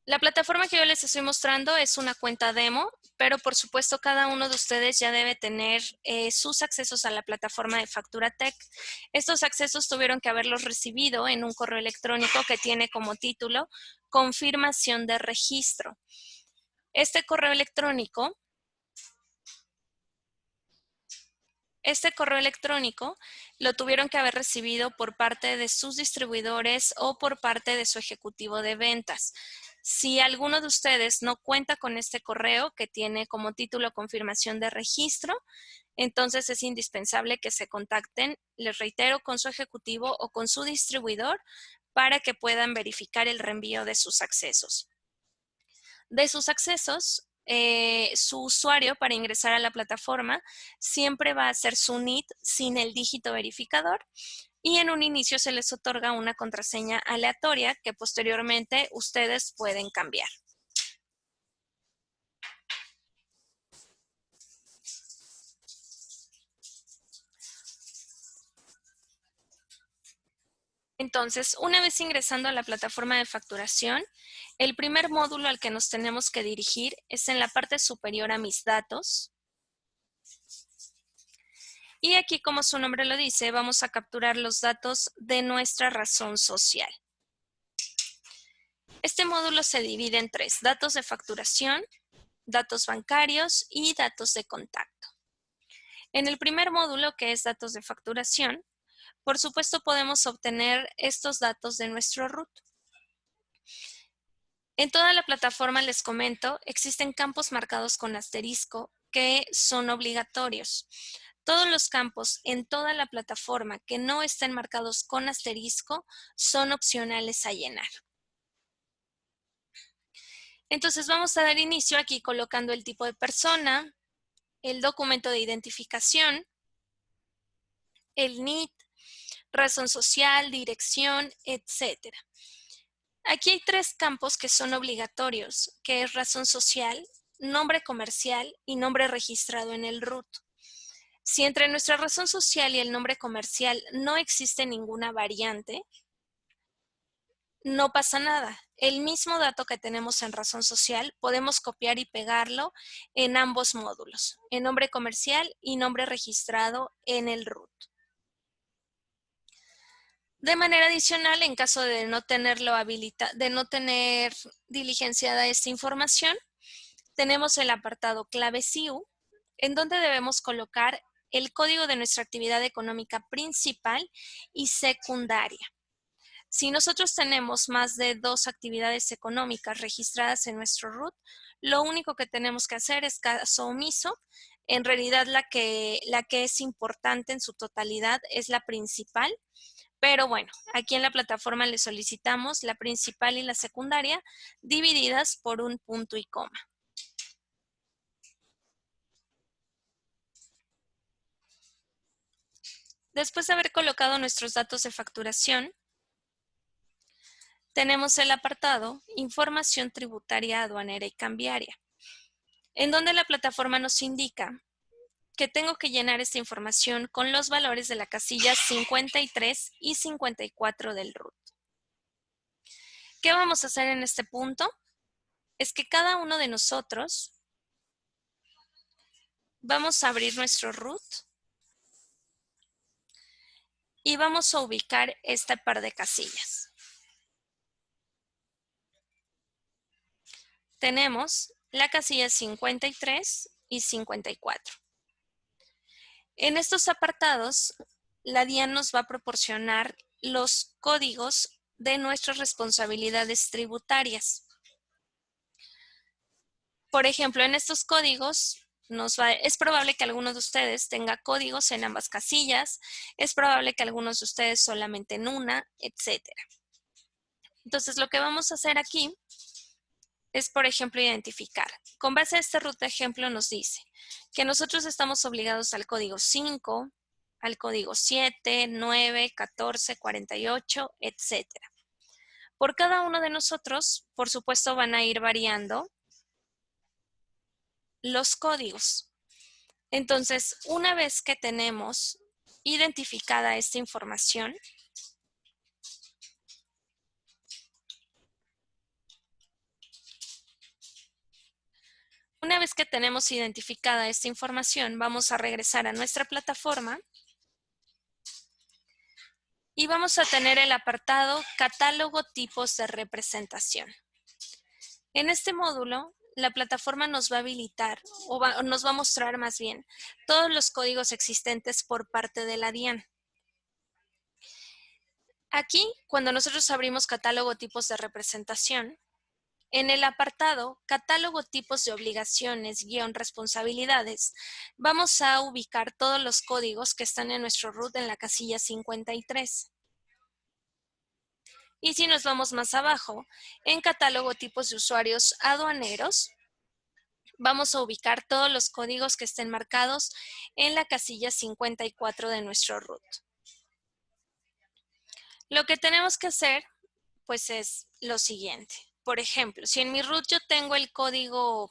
La plataforma que yo les estoy mostrando es una cuenta demo, pero por supuesto cada uno de ustedes ya debe tener sus accesos a la plataforma de FacturaTech. Estos accesos tuvieron que haberlos recibido en un correo electrónico que tiene como título confirmación de registro. Este correo electrónico lo tuvieron que haber recibido por parte de sus distribuidores o por parte de su ejecutivo de ventas. Si alguno de ustedes no cuenta con este correo que tiene como título confirmación de registro, entonces es indispensable que se contacten, les reitero, con su ejecutivo o con su distribuidor para que puedan verificar el reenvío de sus accesos. Su usuario para ingresar a la plataforma siempre va a ser su NID sin el dígito verificador y en un inicio se les otorga una contraseña aleatoria que posteriormente ustedes pueden cambiar. Entonces, una vez ingresando a la plataforma de facturación, el primer módulo al que nos tenemos que dirigir es en la parte superior a mis datos. Y aquí, como su nombre lo dice, vamos a capturar los datos de nuestra razón social. Este módulo se divide en tres: datos de facturación, datos bancarios y datos de contacto. En el primer módulo, que es datos de facturación, por supuesto podemos obtener estos datos de nuestro root. En toda la plataforma, les comento, existen campos marcados con asterisco que son obligatorios. Todos los campos en toda la plataforma que no estén marcados con asterisco son opcionales a llenar. Entonces vamos a dar inicio aquí colocando el tipo de persona, el documento de identificación, el NID, razón social, dirección, etc. Aquí hay tres campos que son obligatorios, que es razón social, nombre comercial y nombre registrado en el RUT. Si entre nuestra razón social y el nombre comercial no existe ninguna variante, no pasa nada. El mismo dato que tenemos en razón social podemos copiar y pegarlo en ambos módulos, en nombre comercial y nombre registrado en el RUT. De manera adicional, en caso de no tener diligenciada esta información, tenemos el apartado clave SIU, en donde debemos colocar el código de nuestra actividad económica principal y secundaria. Si nosotros tenemos más de 2 actividades económicas registradas en nuestro RUT, lo único que tenemos que hacer es caso omiso. En realidad, la que es importante en su totalidad es la principal. Pero bueno, aquí en la plataforma le solicitamos la principal y la secundaria divididas por un punto y coma. Después de haber colocado nuestros datos de facturación, tenemos el apartado Información tributaria, aduanera y cambiaria, en donde la plataforma nos indica que tengo que llenar esta información con los valores de la casilla 53 y 54 del RUT. ¿Qué vamos a hacer en este punto? Es que cada uno de nosotros vamos a abrir nuestro RUT y vamos a ubicar este par de casillas. Tenemos la casilla 53 y 54. En estos apartados, la DIAN nos va a proporcionar los códigos de nuestras responsabilidades tributarias. Por ejemplo, en estos códigos es probable que alguno de ustedes tenga códigos en ambas casillas, es probable que algunos de ustedes solamente en una, etc. Entonces, lo que vamos a hacer aquí es, por ejemplo, identificar. Con base a este RUT de ejemplo nos dice que nosotros estamos obligados al código 5, al código 7, 9, 14, 48, etc. Por cada uno de nosotros, por supuesto, van a ir variando los códigos. Entonces, una vez que tenemos identificada esta información, vez que tenemos identificada esta información, vamos a regresar a nuestra plataforma y vamos a tener el apartado Catálogo Tipos de Representación. En este módulo, la plataforma nos va a habilitar, o nos va a mostrar más bien, todos los códigos existentes por parte de la DIAN. Aquí, cuando nosotros abrimos Catálogo Tipos de Representación, en el apartado Catálogo Tipos de Obligaciones / Responsabilidades, vamos a ubicar todos los códigos que están en nuestro root en la casilla 53. Y si nos vamos más abajo, en Catálogo Tipos de Usuarios Aduaneros, vamos a ubicar todos los códigos que estén marcados en la casilla 54 de nuestro root. Lo que tenemos que hacer, pues, es lo siguiente. Por ejemplo, si en mi root yo tengo el código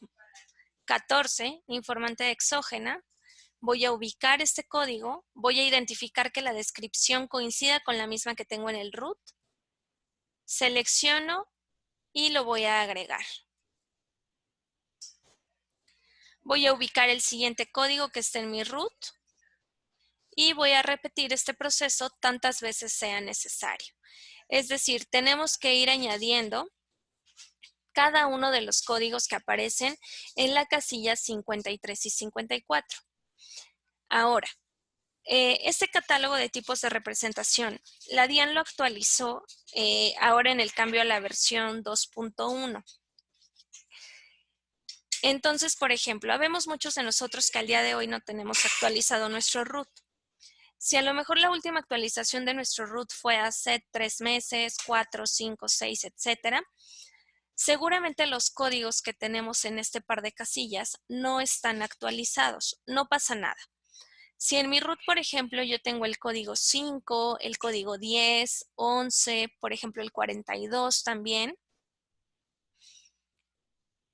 14, informante exógena, voy a ubicar este código, voy a identificar que la descripción coincida con la misma que tengo en el root, selecciono y lo voy a agregar. Voy a ubicar el siguiente código que esté en mi root y voy a repetir este proceso tantas veces sea necesario. Es decir, tenemos que ir añadiendo cada uno de los códigos que aparecen en la casilla 53 y 54. Ahora, este catálogo de tipos de representación, la DIAN lo actualizó ahora en el cambio a la versión 2.1. Entonces, por ejemplo, habemos muchos de nosotros que al día de hoy no tenemos actualizado nuestro root. Si a lo mejor la última actualización de nuestro root fue hace 3 meses, 4, 5, 6, etcétera, seguramente los códigos que tenemos en este par de casillas no están actualizados. No pasa nada. Si en mi root, por ejemplo, yo tengo el código 5, el código 10, 11, por ejemplo, el 42 también,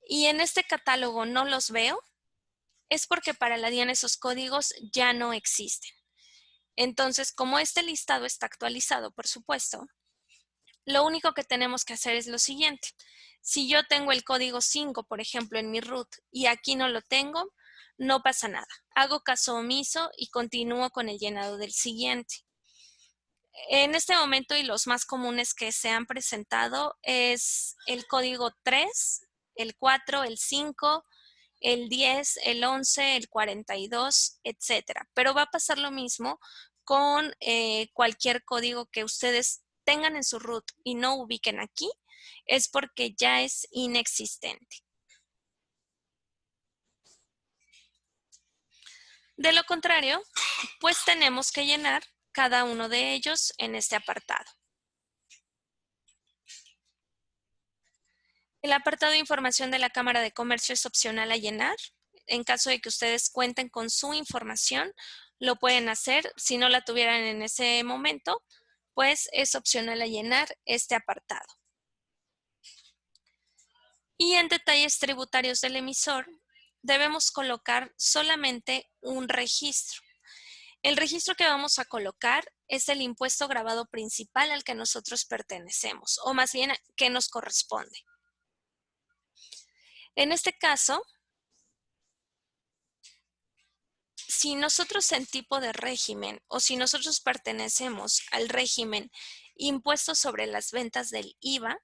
y en este catálogo no los veo, es porque para la DIAN esos códigos ya no existen. Entonces, como este listado está actualizado, por supuesto, lo único que tenemos que hacer es lo siguiente. Si yo tengo el código 5, por ejemplo, en mi root y aquí no lo tengo, no pasa nada. Hago caso omiso y continúo con el llenado del siguiente. En este momento, y los más comunes que se han presentado es el código 3, el 4, el 5, el 10, el 11, el 42, etcétera. Pero va a pasar lo mismo con cualquier código que ustedes tengan en su root y no ubiquen aquí, es porque ya es inexistente. De lo contrario, pues tenemos que llenar cada uno de ellos en este apartado. El apartado de información de la Cámara de Comercio es opcional a llenar. En caso de que ustedes cuenten con su información, lo pueden hacer. Si no la tuvieran en ese momento, pues es opcional a llenar este apartado. Y en detalles tributarios del emisor, debemos colocar solamente un registro. El registro que vamos a colocar es el impuesto gravado principal al que nosotros pertenecemos, o más bien que nos corresponde. En este caso, si nosotros en tipo de régimen o si nosotros pertenecemos al régimen impuesto sobre las ventas del IVA,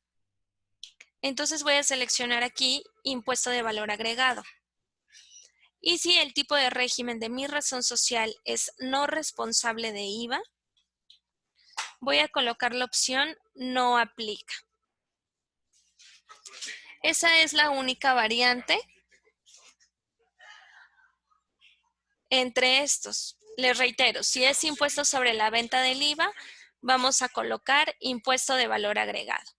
entonces voy a seleccionar aquí impuesto de valor agregado. Y si el tipo de régimen de mi razón social es no responsable de IVA, voy a colocar la opción no aplica. Esa es la única variante entre estos. Les reitero, si es impuesto sobre la venta del IVA, vamos a colocar impuesto de valor agregado.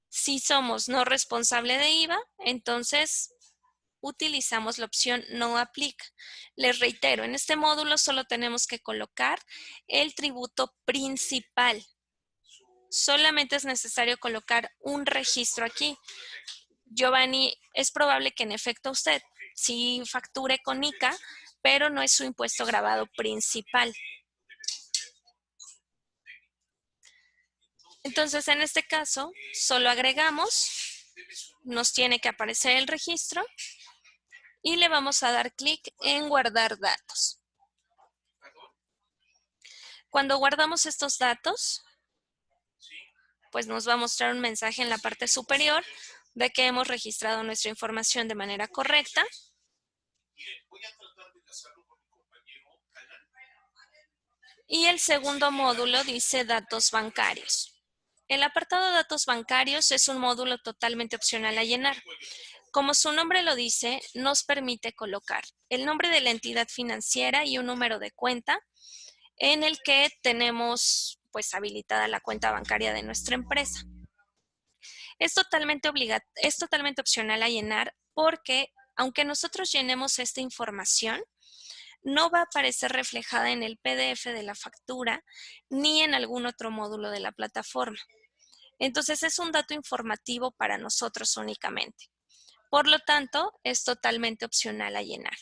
Si somos no responsable de IVA, entonces utilizamos la opción no aplica. Les reitero, en este módulo solo tenemos que colocar el tributo principal. Solamente es necesario colocar un registro aquí. Giovanni, es probable que en efecto usted sí facture con ICA, pero no es su impuesto gravado principal. Entonces, en este caso, solo agregamos nos tiene que aparecer el registro y le vamos a dar clic en guardar datos. Cuando guardamos estos datos, pues nos va a mostrar un mensaje en la parte superior de que hemos registrado nuestra información de manera correcta. Y el segundo módulo dice datos bancarios. El apartado de datos bancarios es un módulo totalmente opcional a llenar. Como su nombre lo dice, nos permite colocar el nombre de la entidad financiera y un número de cuenta en el que tenemos pues habilitada la cuenta bancaria de nuestra empresa. Es totalmente opcional a llenar porque aunque nosotros llenemos esta información, no va a aparecer reflejada en el PDF de la factura ni en algún otro módulo de la plataforma. Entonces es un dato informativo para nosotros únicamente. Por lo tanto, es totalmente opcional a llenar.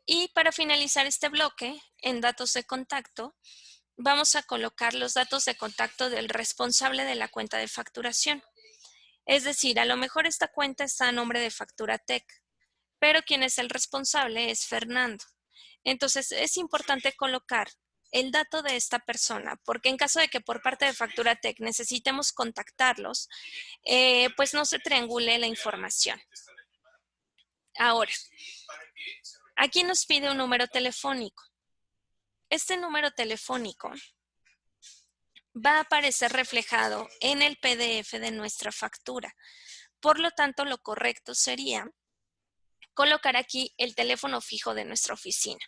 Y para finalizar este bloque, en datos de contacto, vamos a colocar los datos de contacto del responsable de la cuenta de facturación. Es decir, a lo mejor esta cuenta está a nombre de Facturatech, pero quien es el responsable es Fernando. Entonces, es importante colocar el dato de esta persona, porque en caso de que por parte de Facturatech necesitemos contactarlos, pues no se triangule la información. Ahora, aquí nos pide un número telefónico. Este número telefónico va a aparecer reflejado en el PDF de nuestra factura. Por lo tanto, lo correcto sería colocar aquí el teléfono fijo de nuestra oficina.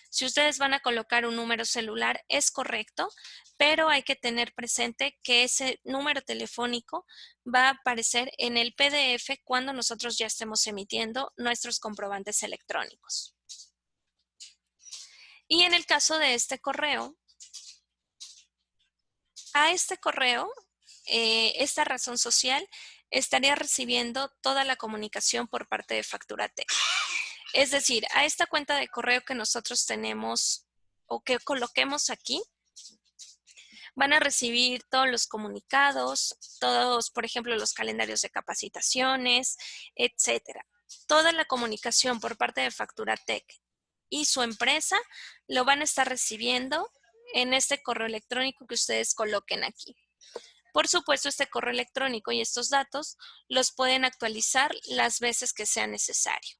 Si ustedes van a colocar un número celular, es correcto, pero hay que tener presente que ese número telefónico va a aparecer en el PDF cuando nosotros ya estemos emitiendo nuestros comprobantes electrónicos. Y en el caso de este correo, a este correo, esta razón social estaría recibiendo toda la comunicación por parte de Facturatech. Es decir, a esta cuenta de correo que nosotros tenemos o que coloquemos aquí, van a recibir todos los comunicados, todos, por ejemplo, los calendarios de capacitaciones, etcétera. Toda la comunicación por parte de Facturatech y su empresa lo van a estar recibiendo en este correo electrónico que ustedes coloquen aquí. Por supuesto, este correo electrónico y estos datos los pueden actualizar las veces que sea necesario.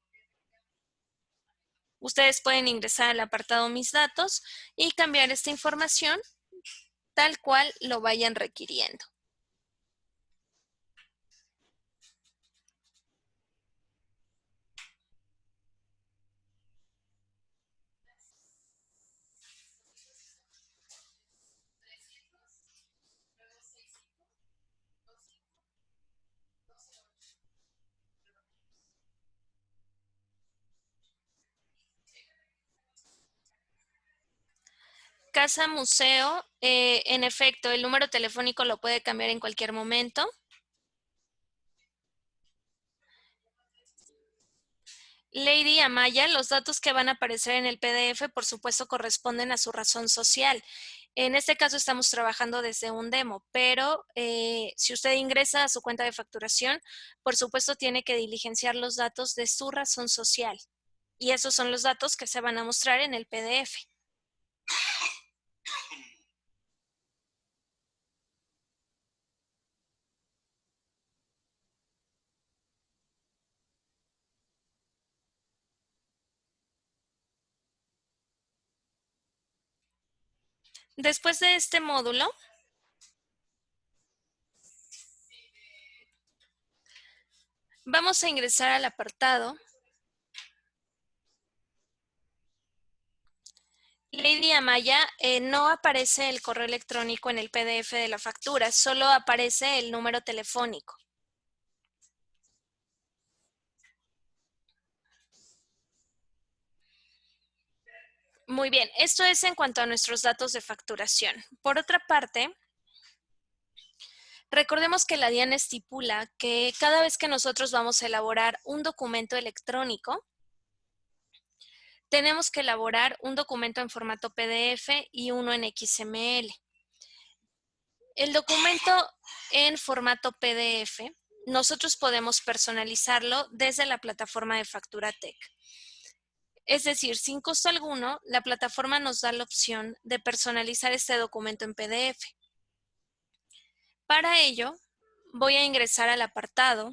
Ustedes pueden ingresar al apartado Mis datos y cambiar esta información tal cual lo vayan requiriendo. Casa Museo, en efecto, el número telefónico lo puede cambiar en cualquier momento. Lady Amaya, los datos que van a aparecer en el PDF, por supuesto, corresponden a su razón social. En este caso estamos trabajando desde un demo, pero si usted ingresa a su cuenta de facturación, por supuesto tiene que diligenciar los datos de su razón social. Y esos son los datos que se van a mostrar en el PDF. Después de este módulo, vamos a ingresar al apartado Lady Amaya, no aparece el correo electrónico en el PDF de la factura, solo aparece el número telefónico. Muy bien, esto es en cuanto a nuestros datos de facturación. Por otra parte, recordemos que la DIAN estipula que cada vez que nosotros vamos a elaborar un documento electrónico, tenemos que elaborar un documento en formato PDF y uno en XML. El documento en formato PDF, nosotros podemos personalizarlo desde la plataforma de FacturaTech. Es decir, sin costo alguno, la plataforma nos da la opción de personalizar este documento en PDF. Para ello, voy a ingresar al apartado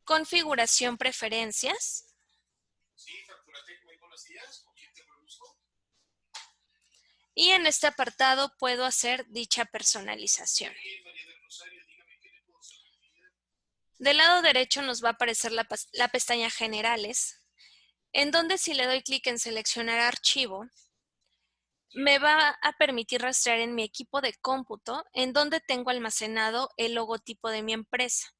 Configuración Preferencias. Y en este apartado puedo hacer dicha personalización. Del lado derecho nos va a aparecer la pestaña Generales, en donde si le doy clic en Seleccionar archivo, me va a permitir rastrear en mi equipo de cómputo en donde tengo almacenado el logotipo de mi empresa.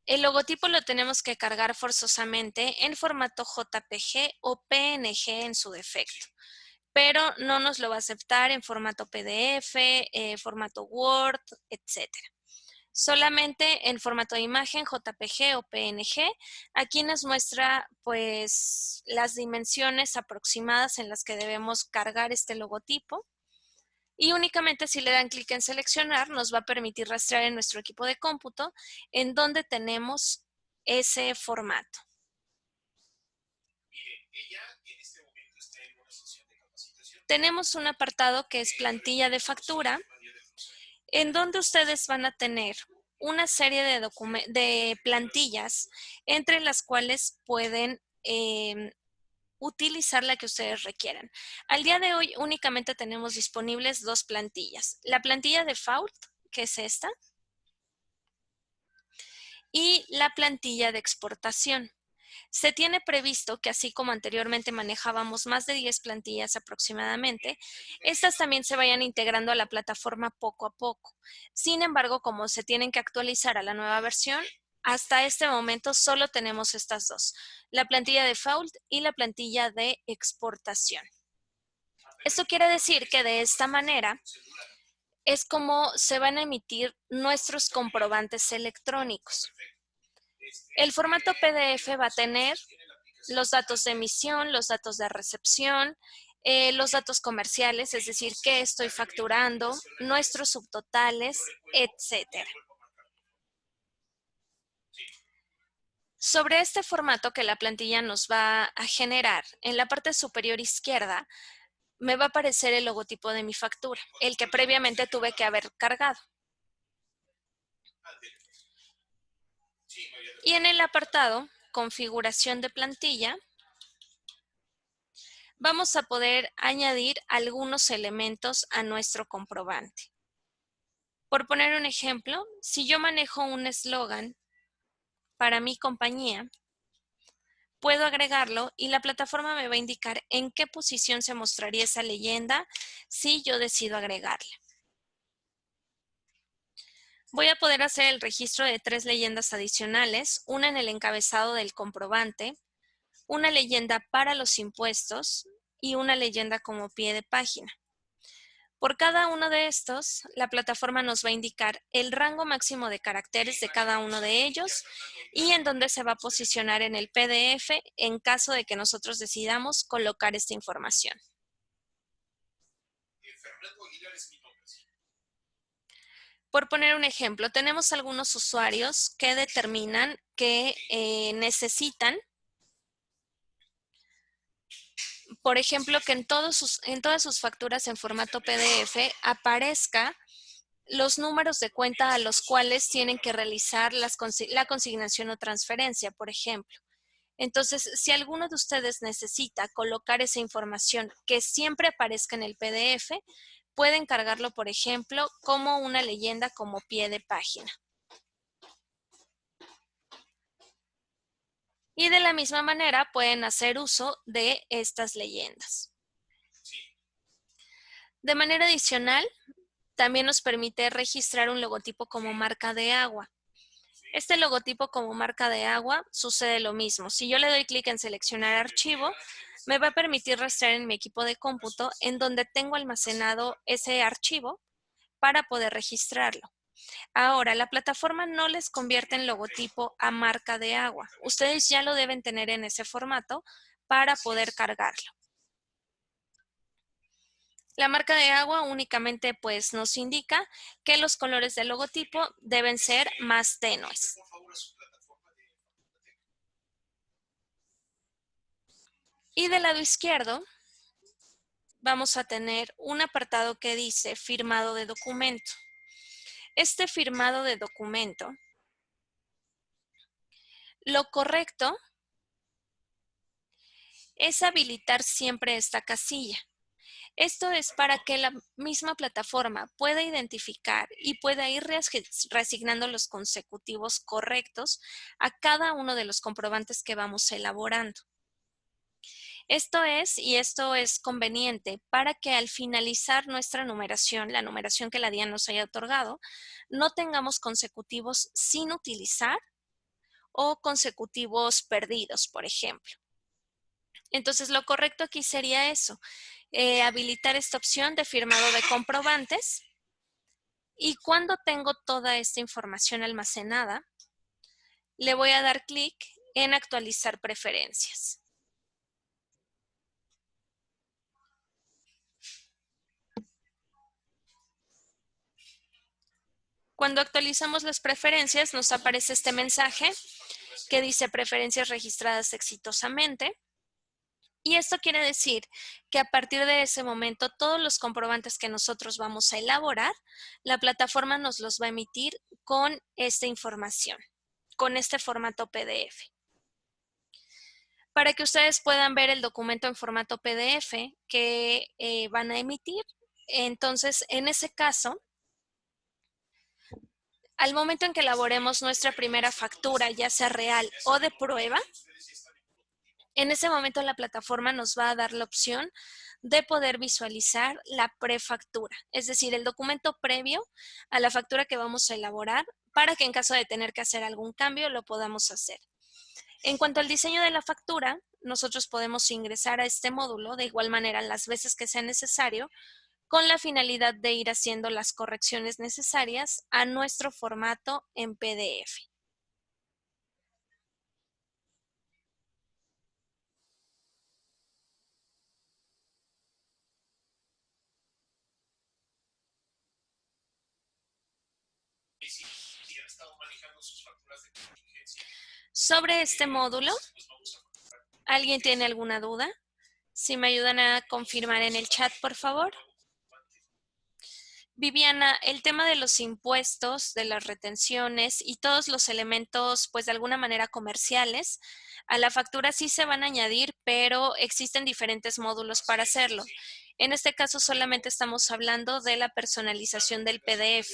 El logotipo lo tenemos que cargar forzosamente en formato JPG o PNG en su defecto, pero no nos lo va a aceptar en formato PDF, formato Word, etc. Solamente en formato de imagen, JPG o PNG. Aquí nos muestra pues las dimensiones aproximadas en las que debemos cargar este logotipo. Y únicamente si le dan clic en seleccionar, nos va a permitir rastrear en nuestro equipo de cómputo en donde tenemos ese formato. Tenemos un apartado que es plantilla de factura, en donde ustedes van a tener una serie de plantillas entre las cuales pueden utilizar la que ustedes requieran. Al día de hoy únicamente tenemos disponibles dos plantillas. La plantilla default, que es esta, y la plantilla de exportación. Se tiene previsto que así como anteriormente manejábamos más de 10 plantillas aproximadamente, estas también se vayan integrando a la plataforma poco a poco. Sin embargo, como se tienen que actualizar a la nueva versión, hasta este momento solo tenemos estas dos, la plantilla default y la plantilla de exportación. Esto quiere decir que de esta manera es como se van a emitir nuestros comprobantes electrónicos. El formato PDF va a tener los datos de emisión, los datos de recepción, los datos comerciales, es decir, qué estoy facturando, nuestros subtotales, etcétera. Sobre este formato que la plantilla nos va a generar, en la parte superior izquierda me va a aparecer el logotipo de mi factura, el que previamente tuve que haber cargado. Y en el apartado Configuración de plantilla, vamos a poder añadir algunos elementos a nuestro comprobante. Por poner un ejemplo, si yo manejo un eslogan para mi compañía, puedo agregarlo y la plataforma me va a indicar en qué posición se mostraría esa leyenda si yo decido agregarla. Voy a poder hacer el registro de 3 leyendas adicionales, una en el encabezado del comprobante, una leyenda para los impuestos y una leyenda como pie de página. Por cada uno de estos, la plataforma nos va a indicar el rango máximo de caracteres de cada uno de ellos y en dónde se va a posicionar en el PDF en caso de que nosotros decidamos colocar esta información. Por poner un ejemplo, tenemos algunos usuarios que determinan que necesitan, por ejemplo, que en todas sus facturas en formato PDF aparezca los números de cuenta a los cuales tienen que realizar la consignación o transferencia, por ejemplo. Entonces, si alguno de ustedes necesita colocar esa información que siempre aparezca en el PDF, pueden cargarlo, por ejemplo, como una leyenda como pie de página. Y de la misma manera pueden hacer uso de estas leyendas. De manera adicional, también nos permite registrar un logotipo como marca de agua. Este logotipo como marca de agua sucede lo mismo. Si yo le doy clic en seleccionar archivo, me va a permitir rastrear en mi equipo de cómputo en donde tengo almacenado ese archivo para poder registrarlo. Ahora, la plataforma no les convierte en logotipo a marca de agua. Ustedes ya lo deben tener en ese formato para poder cargarlo. La marca de agua únicamente pues nos indica que los colores del logotipo deben ser más tenues. Y del lado izquierdo vamos a tener un apartado que dice firmado de documento. Este firmado de documento, lo correcto es habilitar siempre esta casilla. Esto es para que la misma plataforma pueda identificar y pueda ir reasignando los consecutivos correctos a cada uno de los comprobantes que vamos elaborando. Esto es conveniente para que al finalizar nuestra numeración, la numeración que la DIAN nos haya otorgado, no tengamos consecutivos sin utilizar o consecutivos perdidos, por ejemplo. Entonces, lo correcto aquí sería eso, habilitar esta opción de firmado de comprobantes, y cuando tengo toda esta información almacenada, le voy a dar clic en actualizar preferencias. Cuando actualizamos las preferencias, nos aparece este mensaje que dice preferencias registradas exitosamente. Y esto quiere decir que a partir de ese momento, todos los comprobantes que nosotros vamos a elaborar, la plataforma nos los va a emitir con esta información, con este formato PDF. Para que ustedes puedan ver el documento en formato PDF que van a emitir, entonces, en ese caso, al momento en que elaboremos nuestra primera factura, ya sea real o de prueba, en ese momento la plataforma nos va a dar la opción de poder visualizar la prefactura, es decir, el documento previo a la factura que vamos a elaborar para que en caso de tener que hacer algún cambio lo podamos hacer. En cuanto al diseño de la factura, nosotros podemos ingresar a este módulo de igual manera las veces que sea necesario con la finalidad de ir haciendo las correcciones necesarias a nuestro formato en PDF. Sobre este módulo, ¿alguien tiene alguna duda? Si me ayudan a confirmar en el chat, por favor. Viviana, el tema de los impuestos, de las retenciones y todos los elementos, pues de alguna manera comerciales, a la factura sí se van a añadir, pero existen diferentes módulos para hacerlo. En este caso solamente estamos hablando de la personalización del PDF.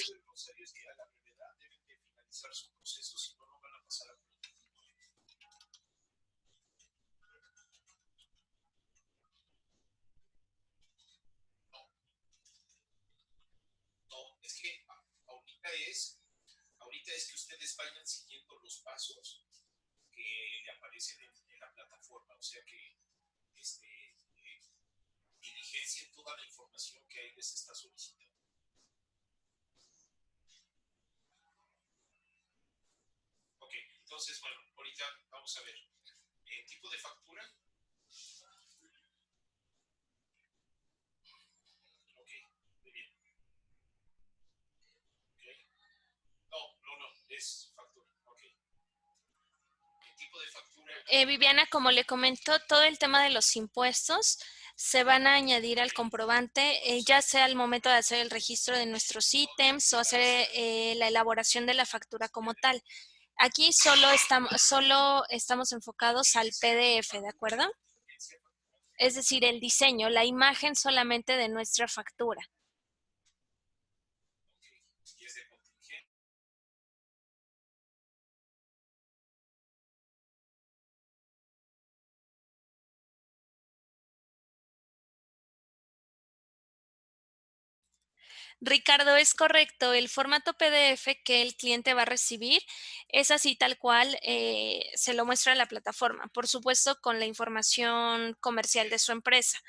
Viviana, como le comentó, todo el tema de los impuestos se van a añadir al comprobante, ya sea al momento de hacer el registro de nuestros ítems o hacer la elaboración de la factura como tal. Aquí solo estamos enfocados al PDF, ¿de acuerdo? Es decir, el diseño, la imagen solamente de nuestra factura. Ricardo, es correcto. El formato PDF que el cliente va a recibir es así tal cual se lo muestra a la plataforma, por supuesto con la información comercial de su empresa.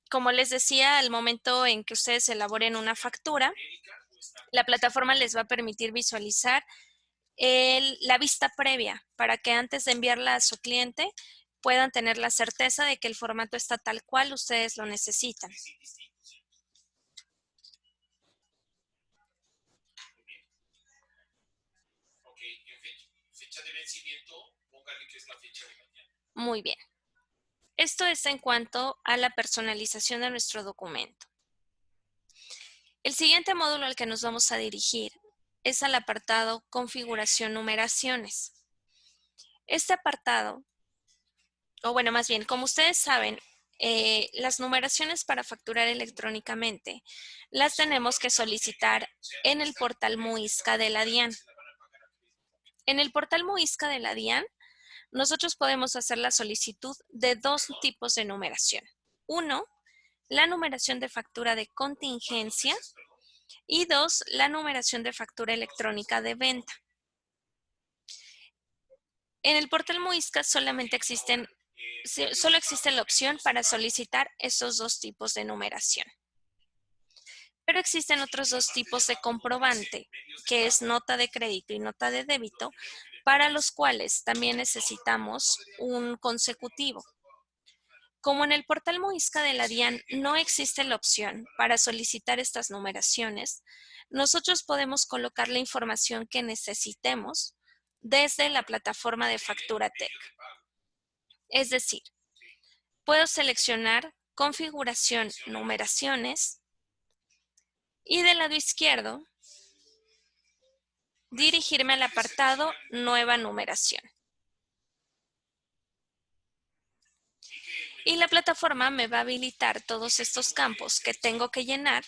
Como les decía, al momento en que ustedes elaboren una factura, la plataforma les va a permitir visualizar la vista previa para que antes de enviarla a su cliente puedan tener la certeza de que el formato está tal cual ustedes lo necesitan. fecha de vencimiento, póngale que es la fecha de mañana. Muy bien. Esto es en cuanto a la personalización de nuestro documento. El siguiente módulo al que nos vamos a dirigir es al apartado Configuración Numeraciones. Este apartado, o bueno, más bien, como ustedes saben, las numeraciones para facturar electrónicamente las tenemos que solicitar en el portal Muisca de la DIAN. En el portal Muisca de la DIAN, nosotros podemos hacer la solicitud de dos tipos de numeración. Uno, la numeración de factura de contingencia y dos, la numeración de factura electrónica de venta. En el portal Muisca solo existe la opción para solicitar esos dos tipos de numeración. Pero existen otros dos tipos de comprobante, que es nota de crédito y nota de débito, para los cuales también necesitamos un consecutivo. Como en el portal Muisca de la DIAN no existe la opción para solicitar estas numeraciones, nosotros podemos colocar la información que necesitemos desde la plataforma de FacturaTech. Es decir, puedo seleccionar configuración numeraciones y del lado izquierdo dirigirme al apartado nueva numeración. Y la plataforma me va a habilitar todos estos campos que tengo que llenar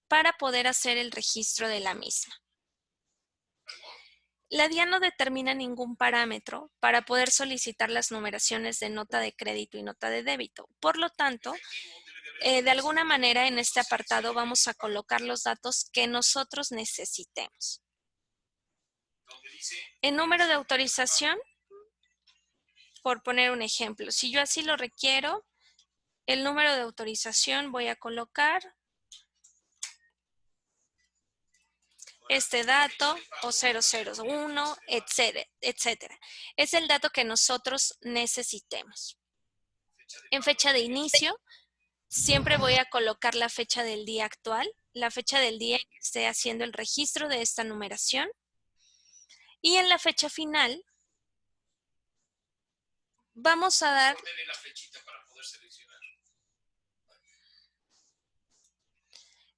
para poder hacer el registro de la misma. La DIAN no determina ningún parámetro para poder solicitar las numeraciones de nota de crédito y nota de débito. Por lo tanto, de alguna manera en este apartado vamos a colocar los datos que nosotros necesitemos. En número de autorización, por poner un ejemplo, si yo así lo requiero, el número de autorización voy a colocar este dato o 001, etcétera. Es el dato que nosotros necesitemos. En fecha de inicio, siempre voy a colocar la fecha del día actual, la fecha del día en que esté haciendo el registro de esta numeración. Y en la fecha final, vamos a dar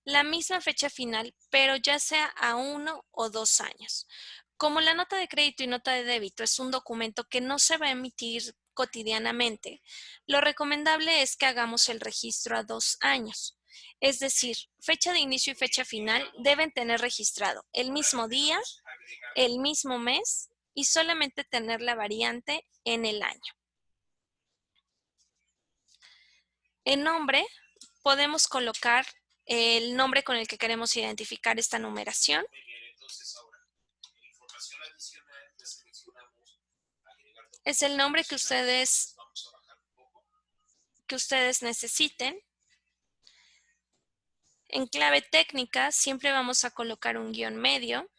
la misma fecha final, pero ya sea a 1 o 2 años. Como la nota de crédito y nota de débito es un documento que no se va a emitir cotidianamente, lo recomendable es que hagamos el registro a 2 años. Es decir, fecha de inicio y fecha final deben tener registrado el mismo día, el mismo mes y solamente tener la variante en el año. En nombre, podemos colocar el nombre con el que queremos identificar esta numeración. Es el nombre que ustedes necesiten. En clave técnica siempre vamos a colocar un guión medio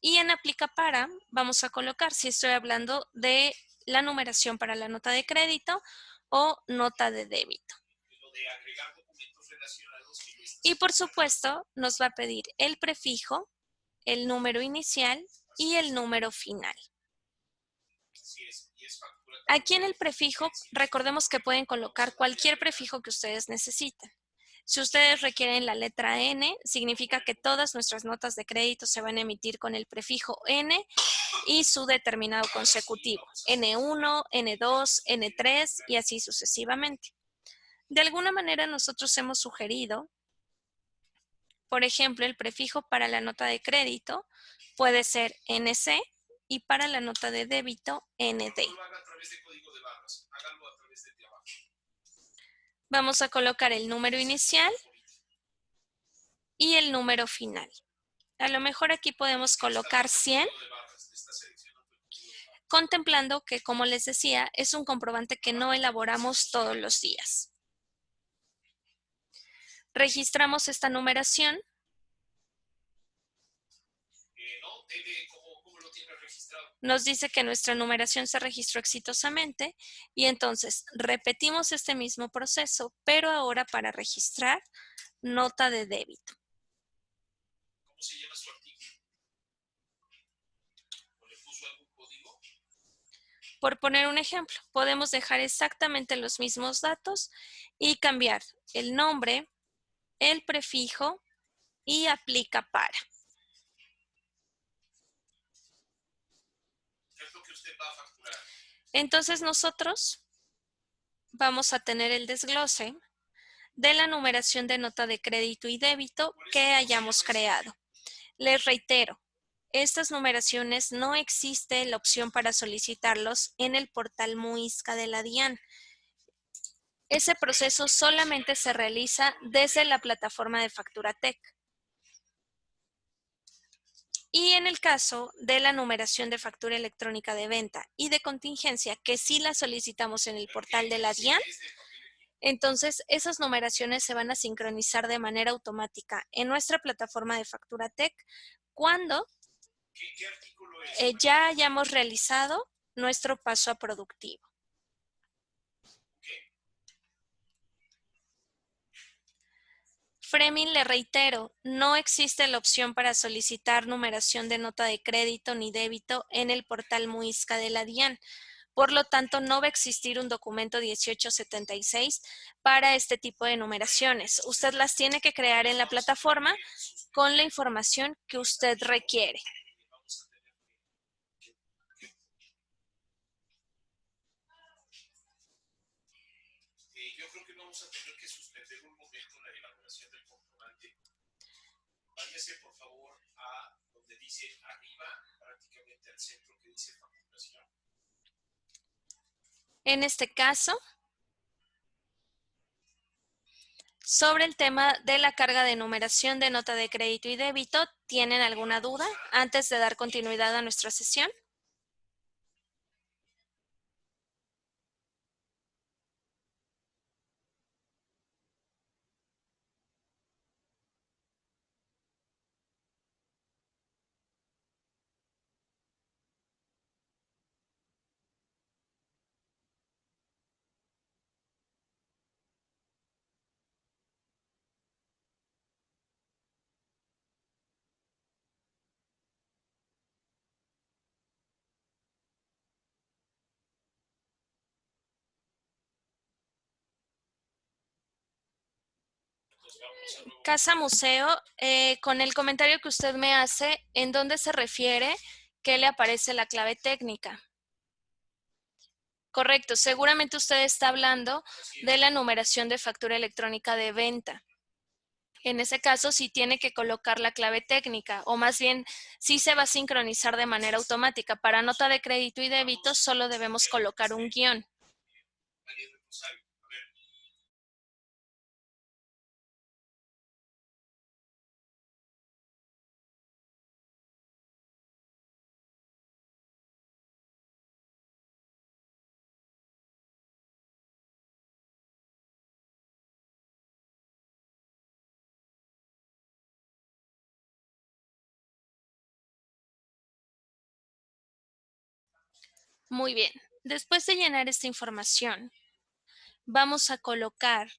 y en aplica para vamos a colocar si estoy hablando de la numeración para la nota de crédito o nota de débito. Y por supuesto nos va a pedir el prefijo, el número inicial y el número final. Aquí en el prefijo, recordemos que pueden colocar cualquier prefijo que ustedes necesiten. Si ustedes requieren la letra N, significa que todas nuestras notas de crédito se van a emitir con el prefijo N y su determinado consecutivo, N1, N2, N3 y así sucesivamente. De alguna manera nosotros hemos sugerido, por ejemplo, el prefijo para la nota de crédito puede ser NC y para la nota de débito ND. Vamos a colocar el número inicial y el número final. A lo mejor aquí podemos colocar 100, contemplando que, como les decía, es un comprobante que no elaboramos todos los días. Registramos esta numeración. Nos dice que nuestra numeración se registró exitosamente y entonces repetimos este mismo proceso, pero ahora para registrar nota de débito. ¿Cómo se llama su artículo? ¿O le puso algún código? Por poner un ejemplo, podemos dejar exactamente los mismos datos y cambiar el nombre, el prefijo y aplica para. ¿Qué es lo que usted va a facturar? Entonces nosotros vamos a tener el desglose de la numeración de nota de crédito y débito que hayamos creado. Les reitero, estas numeraciones no existe la opción para solicitarlos en el portal Muisca de la DIAN. Ese proceso solamente se realiza desde la plataforma de Facturatec. Y en el caso de la numeración de factura electrónica de venta y de contingencia, que sí la solicitamos en el portal de la DIAN, entonces esas numeraciones se van a sincronizar de manera automática en nuestra plataforma de Facturatec cuando ¿Qué artículo es? ya hayamos realizado nuestro paso a productivo. Fremin, le reitero, no existe la opción para solicitar numeración de nota de crédito ni débito en el portal Muisca de la DIAN. Por lo tanto, no va a existir un documento 1876 para este tipo de numeraciones. Usted las tiene que crear en la plataforma con la información que usted requiere. Yo creo que vamos a tener que suspender un momento la elaboración del comprobante. Váyase por favor a donde dice arriba, prácticamente al centro que dice facturación. En este caso, sobre el tema de la carga de numeración de nota de crédito y débito, ¿tienen alguna duda antes de dar continuidad a nuestra sesión? Casa Museo, con el comentario que usted me hace, ¿en dónde se refiere que le aparece la clave técnica? Correcto, seguramente usted está hablando de la numeración de factura electrónica de venta. En ese caso, sí tiene que colocar la clave técnica, o más bien, sí se va a sincronizar de manera automática. Para nota de crédito y débito, solo debemos colocar un guión. Muy bien. Después de llenar esta información, vamos a colocar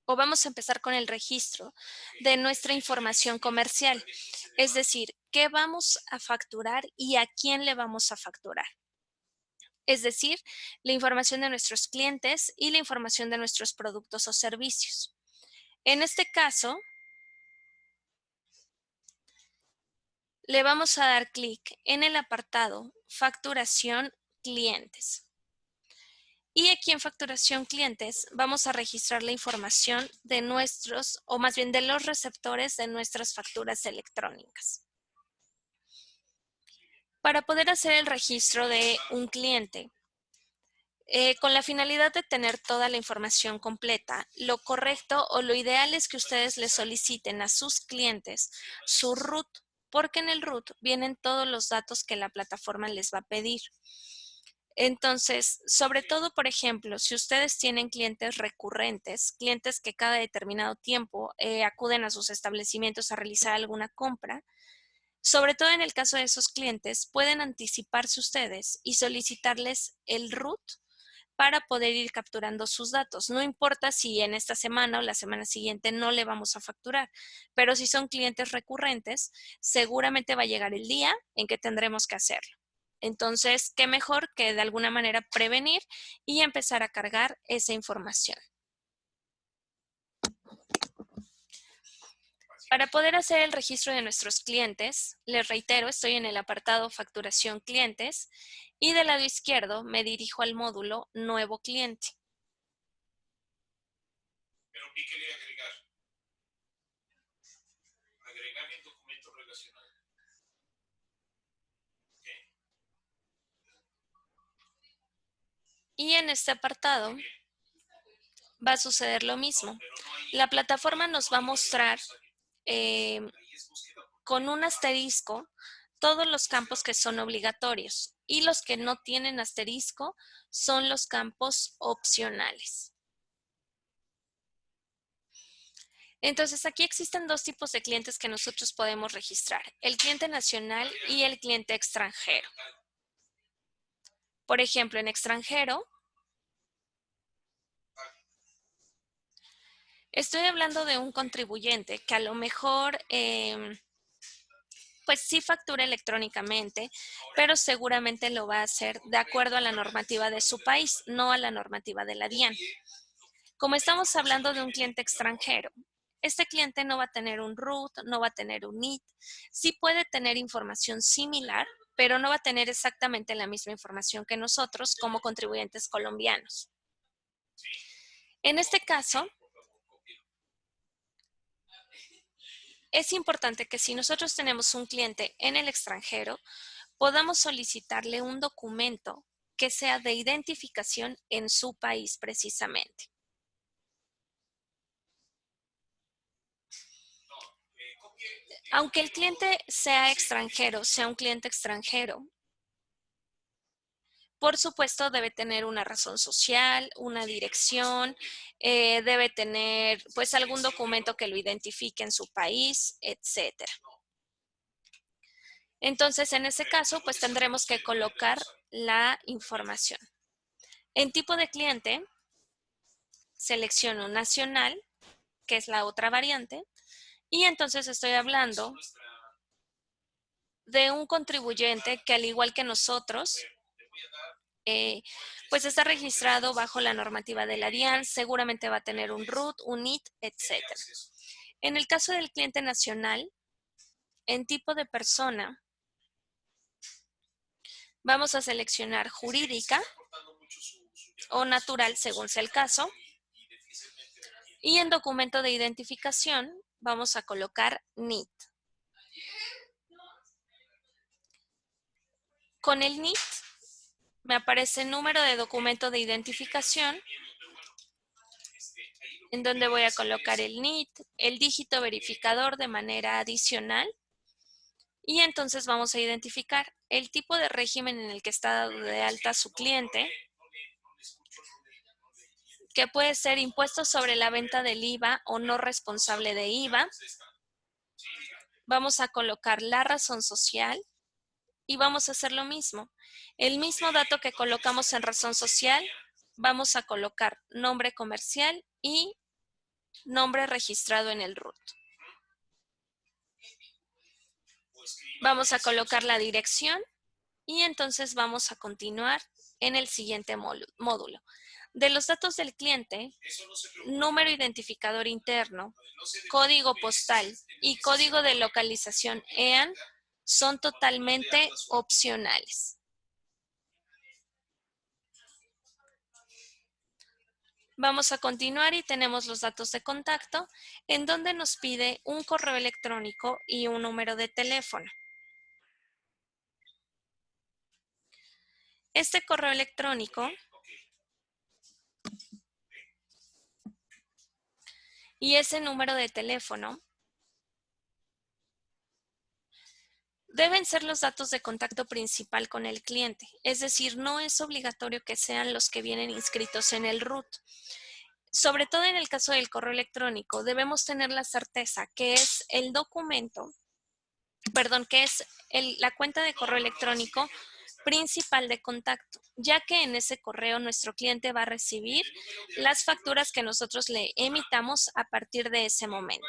o vamos a empezar con el registro de nuestra información comercial. Es decir, qué vamos a facturar y a quién le vamos a facturar. Es decir, la información de nuestros clientes y la información de nuestros productos o servicios. En este caso, le vamos a dar clic en el apartado Facturación Clientes. Y aquí en Facturación Clientes vamos a registrar la información de nuestros, o más bien de los receptores de nuestras facturas electrónicas. Para poder hacer el registro de un cliente, con la finalidad de tener toda la información completa, lo correcto o lo ideal es que ustedes le soliciten a sus clientes su RUT, porque en el RUT vienen todos los datos que la plataforma les va a pedir. Entonces, sobre todo, por ejemplo, si ustedes tienen clientes recurrentes, clientes que cada determinado tiempo acuden a sus establecimientos a realizar alguna compra, sobre todo en el caso de esos clientes, pueden anticiparse ustedes y solicitarles el RUT para poder ir capturando sus datos. No importa si en esta semana o la semana siguiente no le vamos a facturar, pero si son clientes recurrentes, seguramente va a llegar el día en que tendremos que hacerlo. Entonces, ¿qué mejor que de alguna manera prevenir y empezar a cargar esa información? Para poder hacer el registro de nuestros clientes, les reitero, estoy en el apartado Facturación Clientes y del lado izquierdo me dirijo al módulo Nuevo Cliente. Pero píquele agregar. Agregar el documento relacionado. ¿Okay? Y en este apartado va a suceder lo mismo. La plataforma nos va a mostrar con un asterisco todos los campos que son obligatorios y los que no tienen asterisco son los campos opcionales. Entonces, aquí existen dos tipos de clientes que nosotros podemos registrar, el cliente nacional y el cliente extranjero. Por ejemplo, en extranjero, estoy hablando de un contribuyente que a lo mejor pues sí factura electrónicamente, pero seguramente lo va a hacer de acuerdo a la normativa de su país, no a la normativa de la DIAN. Como estamos hablando de un cliente extranjero, este cliente no va a tener un RUT, no va a tener un NIT, sí puede tener información similar, pero no va a tener exactamente la misma información que nosotros como contribuyentes colombianos. En este caso, es importante que si nosotros tenemos un cliente en el extranjero, podamos solicitarle un documento que sea de identificación en su país precisamente. Aunque el cliente sea extranjero, sea un cliente extranjero, por supuesto debe tener una razón social, una dirección, debe tener pues algún documento que lo identifique en su país, etcétera. Entonces, en ese caso, pues tendremos que colocar la información. En tipo de cliente, selecciono nacional, que es la otra variante, y entonces estoy hablando de un contribuyente que al igual que nosotros, pues está registrado bajo la normativa de la DIAN, seguramente va a tener un RUT, un NIT, etc. En el caso del cliente nacional, en tipo de persona, vamos a seleccionar jurídica o natural, según sea el caso, y en documento de identificación vamos a colocar NIT. Con el NIT me aparece número de documento de identificación, en donde voy a colocar el NIT, el dígito verificador de manera adicional, y entonces vamos a identificar el tipo de régimen en el que está dado de alta su cliente, que puede ser impuesto sobre la venta del IVA o no responsable de IVA. Vamos a colocar la razón social y vamos a hacer lo mismo. El mismo dato que colocamos en razón social, vamos a colocar nombre comercial y nombre registrado en el RUT. Vamos a colocar la dirección y entonces vamos a continuar en el siguiente módulo. De los datos del cliente, número identificador interno, código postal y código de localización EAN son totalmente opcionales. Vamos a continuar y tenemos los datos de contacto en donde nos pide un correo electrónico y un número de teléfono. Este correo electrónico y ese número de teléfono deben ser los datos de contacto principal con el cliente, es decir, no es obligatorio que sean los que vienen inscritos en el RUT. Sobre todo en el caso del correo electrónico, debemos tener la certeza que es el documento, que es la cuenta de correo electrónico principal de contacto, ya que en ese correo nuestro cliente va a recibir las facturas que nosotros le emitamos a partir de ese momento.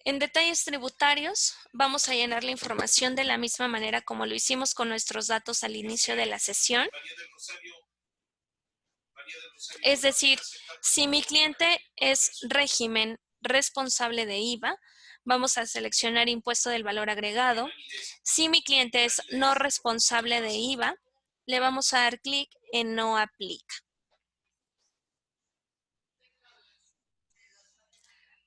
En detalles tributarios, vamos a llenar la información de la misma manera como lo hicimos con nuestros datos al inicio de la sesión. Es decir, si mi cliente es régimen responsable de IVA, vamos a seleccionar impuesto del valor agregado. Si mi cliente es no responsable de IVA, le vamos a dar clic en no aplica.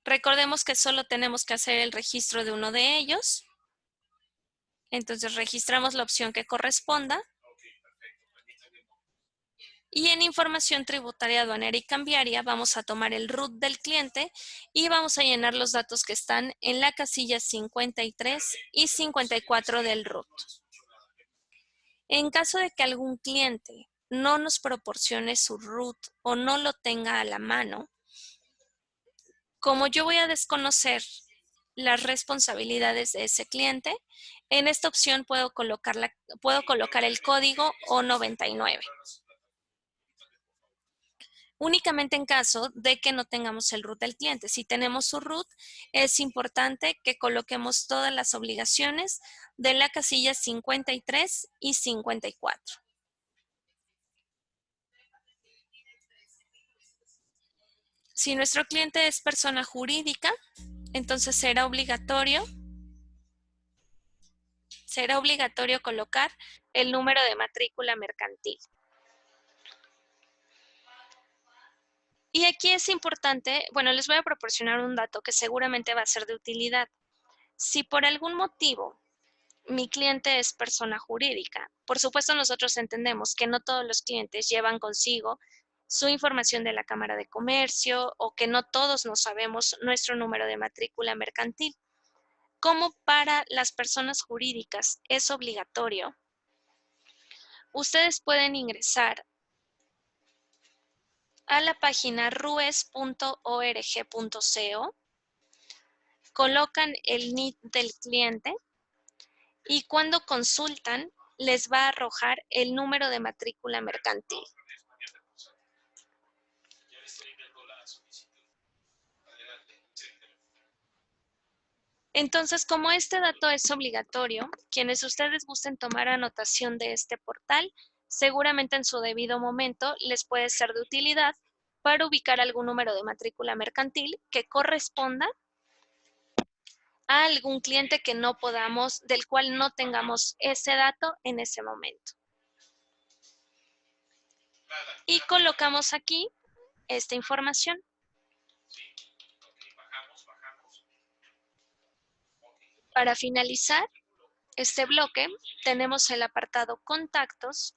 Recordemos que solo tenemos que hacer el registro de uno de ellos. Entonces registramos la opción que corresponda. Y en información tributaria, aduanera y cambiaria vamos a tomar el RUT del cliente y vamos a llenar los datos que están en la casilla 53 y 54 del RUT. En caso de que algún cliente no nos proporcione su RUT o no lo tenga a la mano, como yo voy a desconocer las responsabilidades de ese cliente, en esta opción puedo colocar el código O99. Únicamente en caso de que no tengamos el RUT del cliente. Si tenemos su RUT, es importante que coloquemos todas las obligaciones de la casilla 53 y 54. Si nuestro cliente es persona jurídica, entonces será obligatorio colocar el número de matrícula mercantil. Y aquí es importante, bueno, les voy a proporcionar un dato que seguramente va a ser de utilidad. Si por algún motivo mi cliente es persona jurídica, por supuesto nosotros entendemos que no todos los clientes llevan consigo su información de la Cámara de Comercio o que no todos nos sabemos nuestro número de matrícula mercantil. Como para las personas jurídicas es obligatorio, ustedes pueden ingresar a la página rues.org.co, colocan el NID del cliente y cuando consultan les va a arrojar el número de matrícula mercantil. Entonces, como este dato es obligatorio, quienes ustedes gusten tomar anotación de este portal, seguramente en su debido momento les puede ser de utilidad para ubicar algún número de matrícula mercantil que corresponda a algún cliente que no podamos, del cual no tengamos ese dato en ese momento. Y colocamos aquí esta información. Para finalizar este bloque, tenemos el apartado Contactos,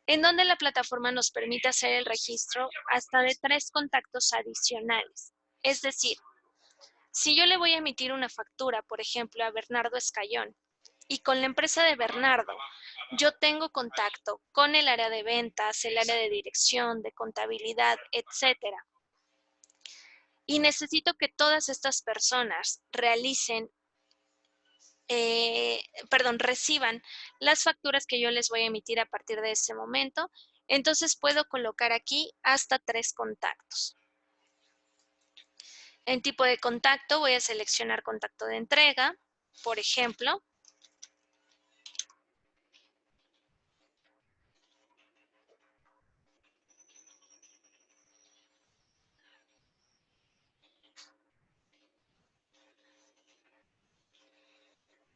en donde la plataforma nos permite hacer el registro hasta de 3 contactos adicionales. Es decir, si yo le voy a emitir una factura, por ejemplo, a Bernardo Escayón, y con la empresa de Bernardo, yo tengo contacto con el área de ventas, el área de dirección, de contabilidad, etcétera. Y necesito que todas estas personas reciban las facturas que yo les voy a emitir a partir de ese momento. Entonces puedo colocar aquí hasta 3 contactos. En tipo de contacto voy a seleccionar contacto de entrega, por ejemplo.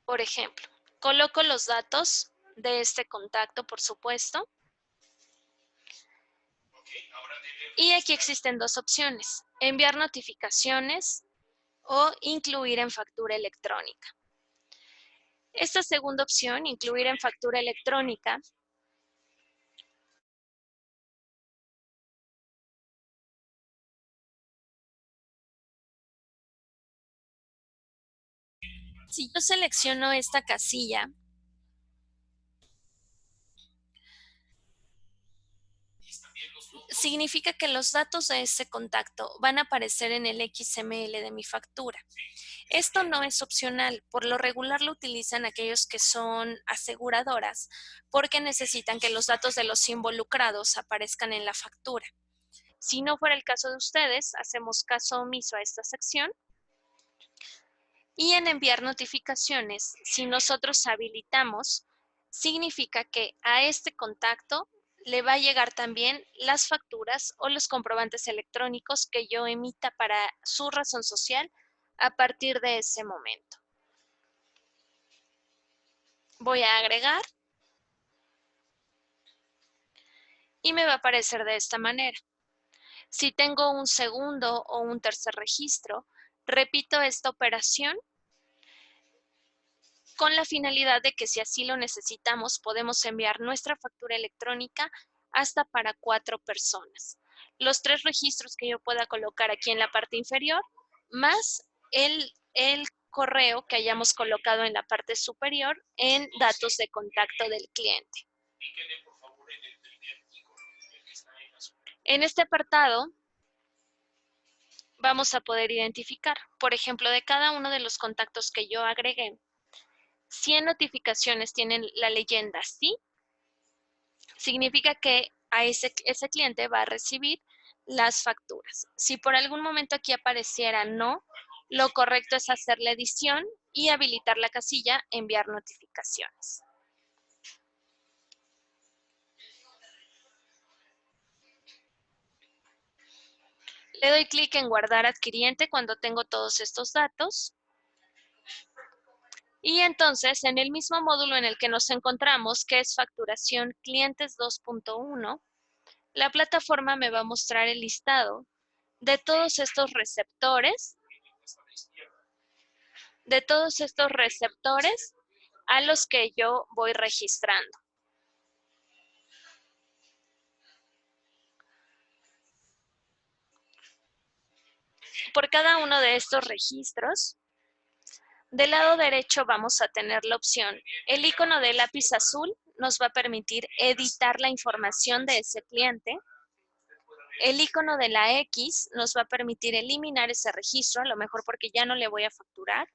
Por ejemplo, coloco los datos de este contacto, por supuesto. Y aquí existen 2 opciones, enviar notificaciones o incluir en factura electrónica. Esta segunda opción, incluir en factura electrónica, si yo selecciono esta casilla, significa que los datos de ese contacto van a aparecer en el XML de mi factura. Esto no es opcional, por lo regular lo utilizan aquellos que son aseguradoras porque necesitan que los datos de los involucrados aparezcan en la factura. Si no fuera el caso de ustedes, hacemos caso omiso a esta sección Y en enviar notificaciones, si nosotros habilitamos, significa que a este contacto le va a llegar también las facturas o los comprobantes electrónicos que yo emita para su razón social a partir de ese momento. Voy a agregar y me va a aparecer de esta manera. Si tengo un segundo o un tercer registro, repito esta operación con la finalidad de que si así lo necesitamos, podemos enviar nuestra factura electrónica hasta para 4 personas. Los 3 registros que yo pueda colocar aquí en la parte inferior, más el correo que hayamos colocado en la parte superior en datos de contacto del cliente. En este apartado vamos a poder identificar, por ejemplo, de cada uno de los contactos que yo agregué, 100 notificaciones tienen la leyenda sí, significa que a ese cliente va a recibir las facturas. Si por algún momento aquí apareciera no, lo correcto es hacer la edición y habilitar la casilla enviar notificaciones. Le doy clic en guardar adquiriente cuando tengo todos estos datos. Y entonces, en el mismo módulo en el que nos encontramos, que es facturación clientes 2.1, la plataforma me va a mostrar el listado de todos estos receptores, a los que yo voy registrando. Por cada uno de estos registros, del lado derecho vamos a tener la opción. El icono de lápiz azul nos va a permitir editar la información de ese cliente. El icono de la X nos va a permitir eliminar ese registro, a lo mejor porque ya no le voy a facturar.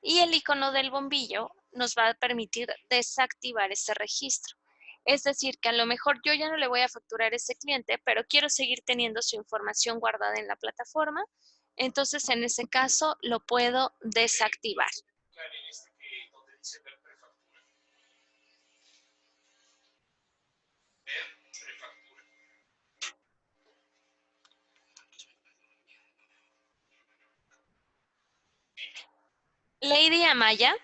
Y el icono del bombillo nos va a permitir desactivar ese registro. Es decir, que a lo mejor yo ya no le voy a facturar a ese cliente, pero quiero seguir teniendo su información guardada en la plataforma. Entonces, en ese caso, lo puedo desactivar. Lady Amaya,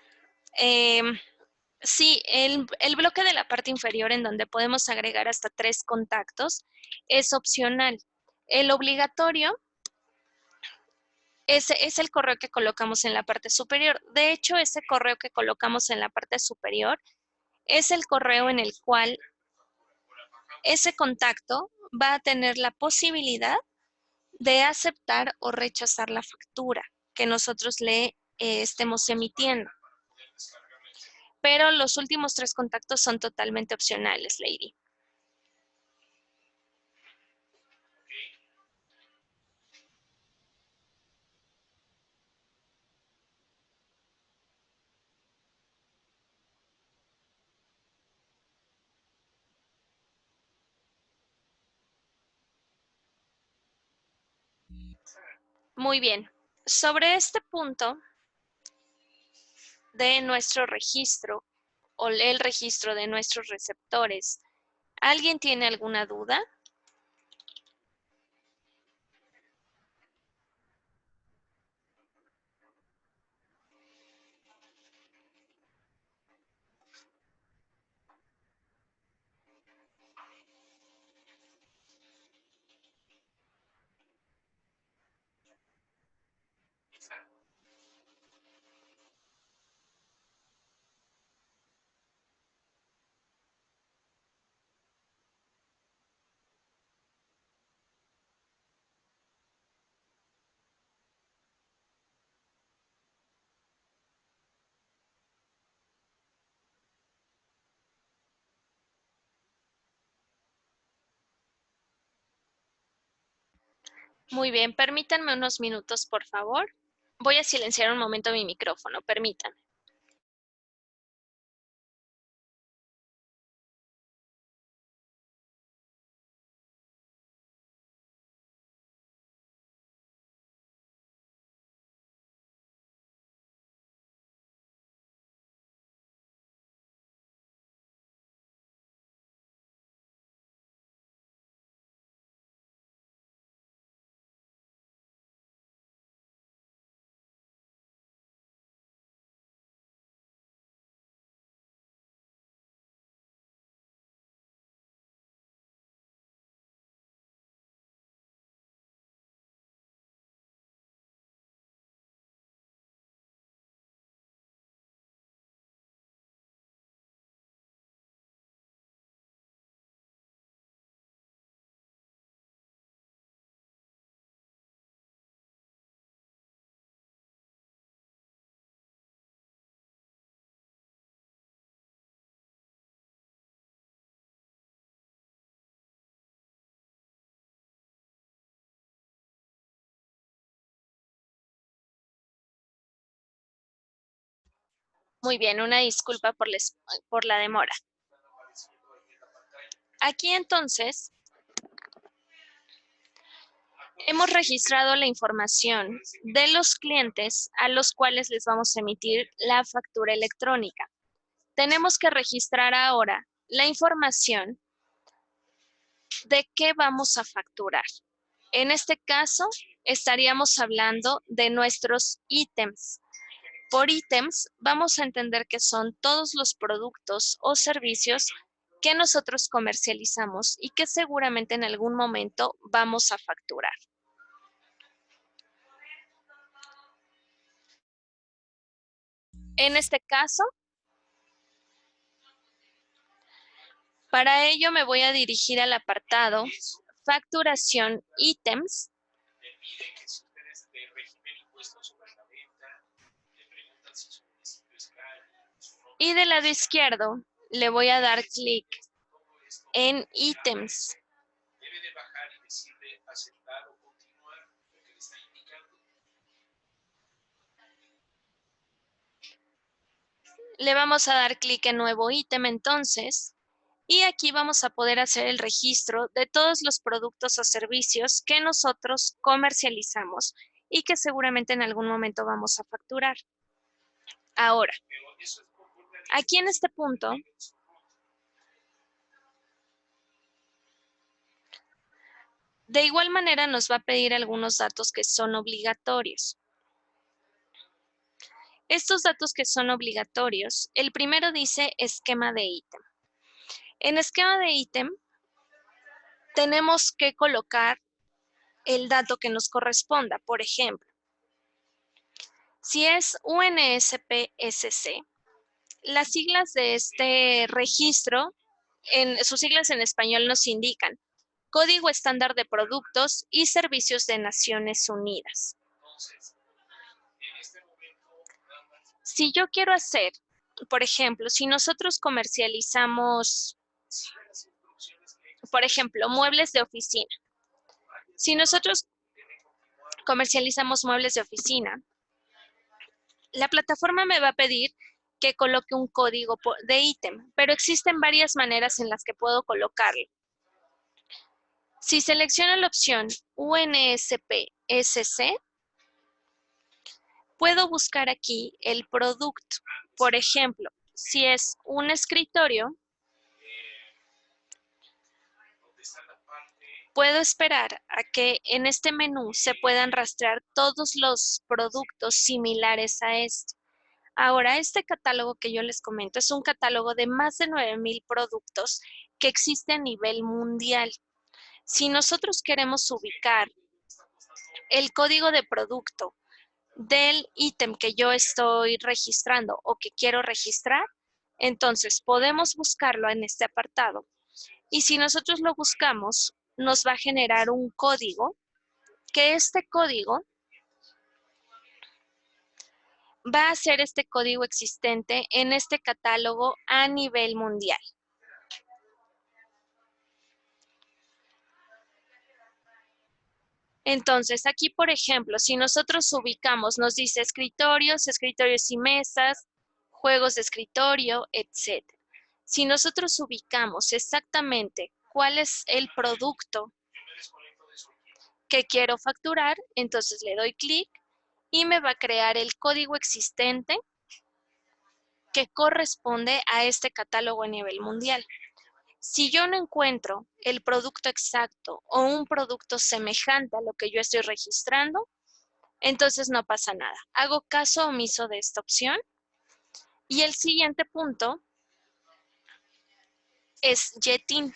sí, el bloque de la parte inferior en donde podemos agregar hasta 3 contactos es opcional. El obligatorio es el correo que colocamos en la parte superior. De hecho, ese correo que colocamos en la parte superior es el correo en el cual ese contacto va a tener la posibilidad de aceptar o rechazar la factura que nosotros le estemos emitiendo. Pero los últimos 3 contactos son totalmente opcionales, Lady. Muy bien. Sobre este punto de nuestro registro o el registro de nuestros receptores, ¿alguien tiene alguna duda? Muy bien, permítanme unos minutos, por favor. Voy a silenciar un momento mi micrófono, permítanme. Muy bien, una disculpa por la demora. Aquí entonces hemos registrado la información de los clientes a los cuales les vamos a emitir la factura electrónica. Tenemos que registrar ahora la información de qué vamos a facturar. En este caso, estaríamos hablando de nuestros ítems. Por ítems, vamos a entender que son todos los productos o servicios que nosotros comercializamos y que seguramente en algún momento vamos a facturar. En este caso, para ello me voy a dirigir al apartado Facturación Ítems. Y del lado izquierdo le voy a dar clic en Ítems. Le vamos a dar clic en Nuevo Ítem entonces. Y aquí vamos a poder hacer el registro de todos los productos o servicios que nosotros comercializamos y que seguramente en algún momento vamos a facturar. Ahora, aquí en este punto, de igual manera nos va a pedir algunos datos que son obligatorios. Estos datos que son obligatorios, el primero dice esquema de ítem. En esquema de ítem tenemos que colocar el dato que nos corresponda. Por ejemplo, si es UNSPSC, las siglas de este registro, sus siglas en español nos indican Código Estándar de Productos y Servicios de Naciones Unidas. Si yo quiero hacer, por ejemplo, si nosotros comercializamos, por ejemplo, muebles de oficina. Si nosotros comercializamos muebles de oficina, la plataforma me va a pedir que coloque un código de ítem, pero existen varias maneras en las que puedo colocarlo. Si selecciono la opción UNSPSC, puedo buscar aquí el producto. Por ejemplo, si es un escritorio, puedo esperar a que en este menú se puedan rastrear todos los productos similares a este. Ahora, este catálogo que yo les comento es un catálogo de más de 9,000 productos que existe a nivel mundial. Si nosotros queremos ubicar el código de producto del ítem que yo estoy registrando o que quiero registrar, entonces podemos buscarlo en este apartado. Y si nosotros lo buscamos, nos va a generar un código, que este código va a ser este código existente en este catálogo a nivel mundial. Entonces, aquí, por ejemplo, si nosotros ubicamos, nos dice escritorios, escritorios y mesas, juegos de escritorio, etc. Si nosotros ubicamos exactamente cuál es el producto que quiero facturar, entonces le doy clic y me va a crear el código existente que corresponde a este catálogo a nivel mundial. Si yo no encuentro el producto exacto o un producto semejante a lo que yo estoy registrando, entonces no pasa nada. Hago caso omiso de esta opción. Y el siguiente punto es YETIN.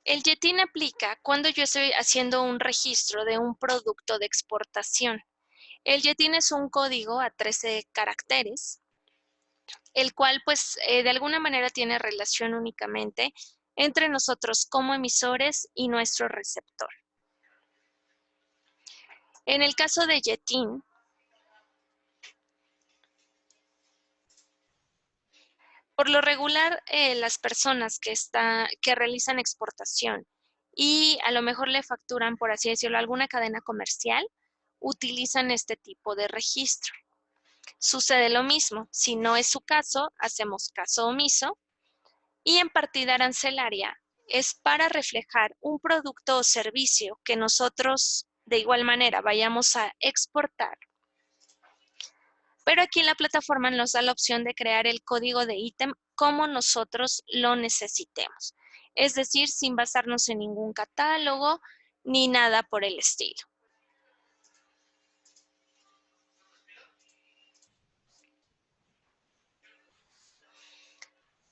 El YETIN aplica cuando yo estoy haciendo un registro de un producto de exportación. El YETIN es un código a 13 caracteres, el cual pues de alguna manera tiene relación únicamente entre nosotros como emisores y nuestro receptor. En el caso de YETIN, por lo regular, las personas que realizan exportación y a lo mejor le facturan, por así decirlo, alguna cadena comercial, utilizan este tipo de registro. Sucede lo mismo. Si no es su caso, hacemos caso omiso. Y en partida arancelaria es para reflejar un producto o servicio que nosotros de igual manera vayamos a exportar. Pero aquí en la plataforma nos da la opción de crear el código de ítem como nosotros lo necesitemos. Es decir, sin basarnos en ningún catálogo ni nada por el estilo.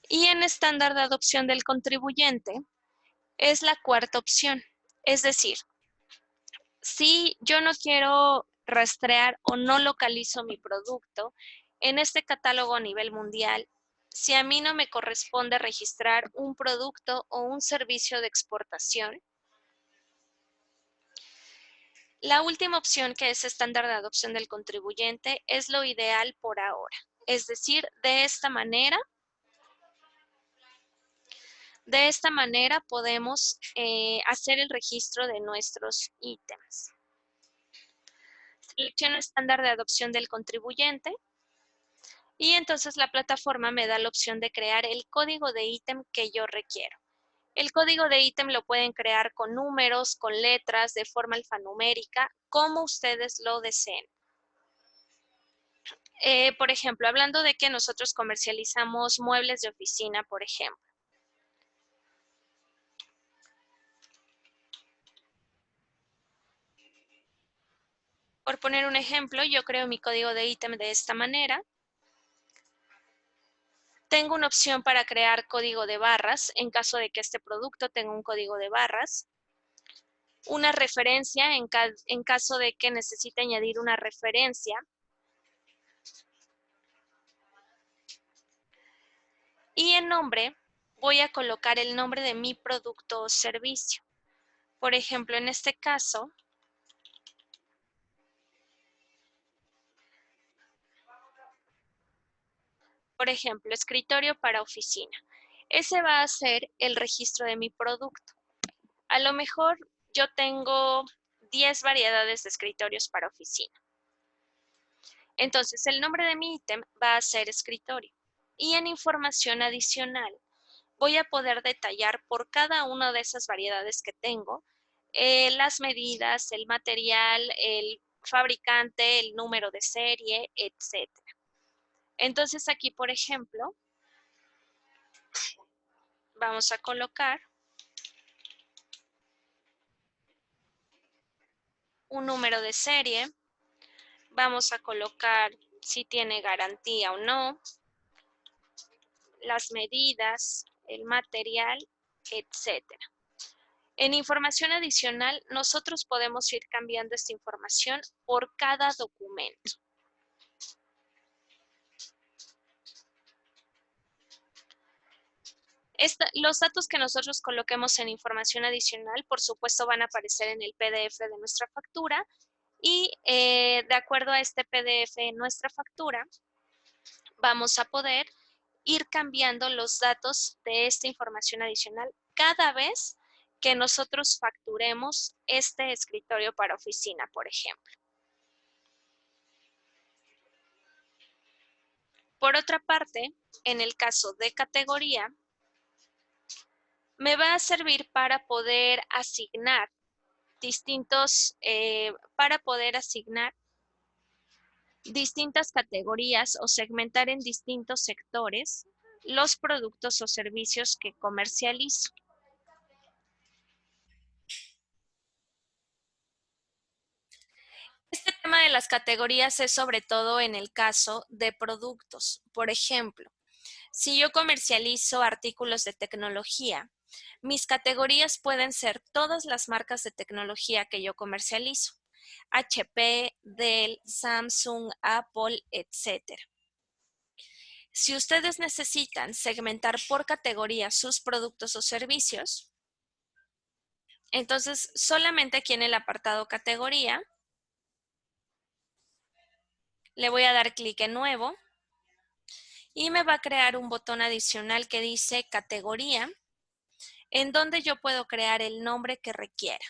Y en estándar de adopción del contribuyente es la cuarta opción. Es decir, si yo no quiero rastrear o no localizo mi producto en este catálogo a nivel mundial, si a mí no me corresponde registrar un producto o un servicio de exportación, la última opción, que es estándar de adopción del contribuyente, es lo ideal por ahora. Es decir, de esta manera podemos hacer el registro de nuestros ítems. Selecciono estándar de adopción del contribuyente y entonces la plataforma me da la opción de crear el código de ítem que yo requiero. El código de ítem lo pueden crear con números, con letras, de forma alfanumérica, como ustedes lo deseen. Por ejemplo, hablando de que nosotros comercializamos muebles de oficina, por ejemplo. Por poner un ejemplo, yo creo mi código de ítem de esta manera. Tengo una opción para crear código de barras en caso de que este producto tenga un código de barras. Una referencia en caso de que necesite añadir una referencia. Y en nombre voy a colocar el nombre de mi producto o servicio. Por ejemplo, en este caso, escritorio para oficina. Ese va a ser el registro de mi producto. A lo mejor yo tengo 10 variedades de escritorios para oficina. Entonces, el nombre de mi ítem va a ser escritorio. Y en información adicional, voy a poder detallar por cada una de esas variedades que tengo, las medidas, el material, el fabricante, el número de serie, etc. Entonces, aquí, por ejemplo, vamos a colocar un número de serie. Vamos a colocar si tiene garantía o no, las medidas, el material, etc. En información adicional, nosotros podemos ir cambiando esta información por cada documento. Los datos que nosotros coloquemos en información adicional, por supuesto, van a aparecer en el PDF de nuestra factura y de acuerdo a este PDF en nuestra factura, vamos a poder ir cambiando los datos de esta información adicional cada vez que nosotros facturemos este escritorio para oficina, por ejemplo. Por otra parte, en el caso de categoría, me va a servir para poder asignar distintas categorías o segmentar en distintos sectores los productos o servicios que comercializo. Este tema de las categorías es sobre todo en el caso de productos. Por ejemplo, si yo comercializo artículos de tecnología, mis categorías pueden ser todas las marcas de tecnología que yo comercializo. HP, Dell, Samsung, Apple, etc. Si ustedes necesitan segmentar por categoría sus productos o servicios, entonces solamente aquí en el apartado categoría le voy a dar clic en nuevo y me va a crear un botón adicional que dice categoría, en donde yo puedo crear el nombre que requiera.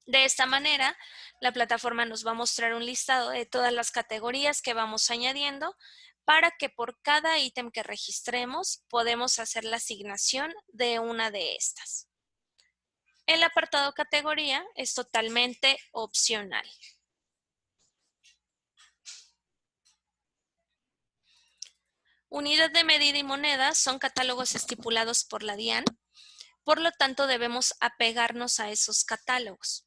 De esta manera, la plataforma nos va a mostrar un listado de todas las categorías que vamos añadiendo para que por cada ítem que registremos podemos hacer la asignación de una de estas. El apartado categoría es totalmente opcional. Unidad de medida y moneda son catálogos estipulados por la DIAN, por lo tanto debemos apegarnos a esos catálogos.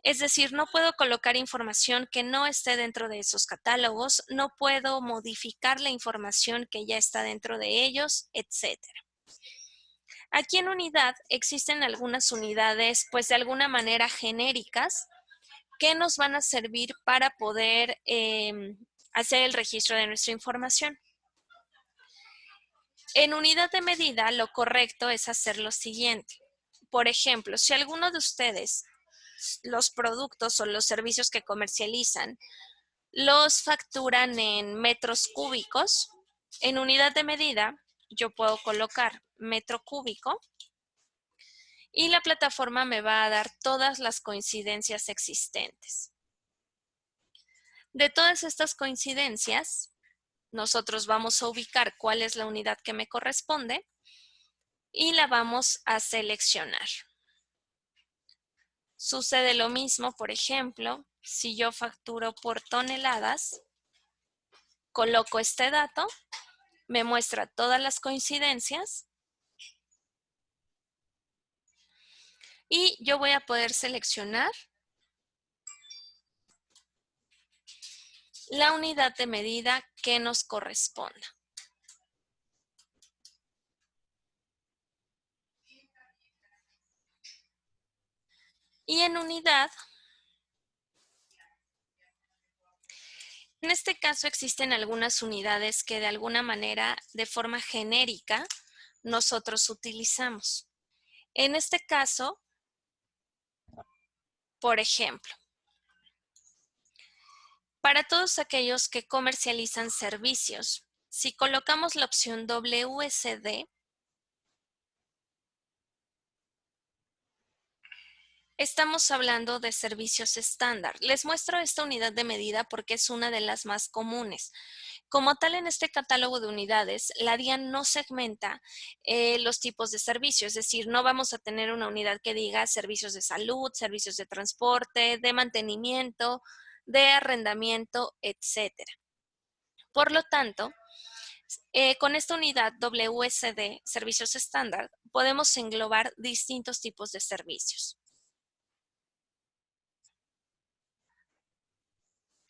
Es decir, no puedo colocar información que no esté dentro de esos catálogos, no puedo modificar la información que ya está dentro de ellos, etc. Aquí en unidad existen algunas unidades, pues de alguna manera genéricas, que nos van a servir para poder hacer el registro de nuestra información. En unidad de medida, lo correcto es hacer lo siguiente. Por ejemplo, si alguno de ustedes, los productos o los servicios que comercializan, los facturan en metros cúbicos, en unidad de medida, yo puedo colocar metro cúbico y la plataforma me va a dar todas las coincidencias existentes. De todas estas coincidencias, nosotros vamos a ubicar cuál es la unidad que me corresponde y la vamos a seleccionar. Sucede lo mismo, por ejemplo, si yo facturo por toneladas, coloco este dato, me muestra todas las coincidencias y yo voy a poder seleccionar la unidad de medida que nos corresponda. Y en unidad, en este caso existen algunas unidades que de alguna manera, de forma genérica, nosotros utilizamos. En este caso, por ejemplo, para todos aquellos que comercializan servicios, si colocamos la opción WSD, estamos hablando de servicios estándar. Les muestro esta unidad de medida porque es una de las más comunes. Como tal, en este catálogo de unidades, la DIAN no segmenta los tipos de servicios, es decir, no vamos a tener una unidad que diga servicios de salud, servicios de transporte, de mantenimiento, de arrendamiento, etcétera. Por lo tanto, con esta unidad WSD, servicios estándar, podemos englobar distintos tipos de servicios.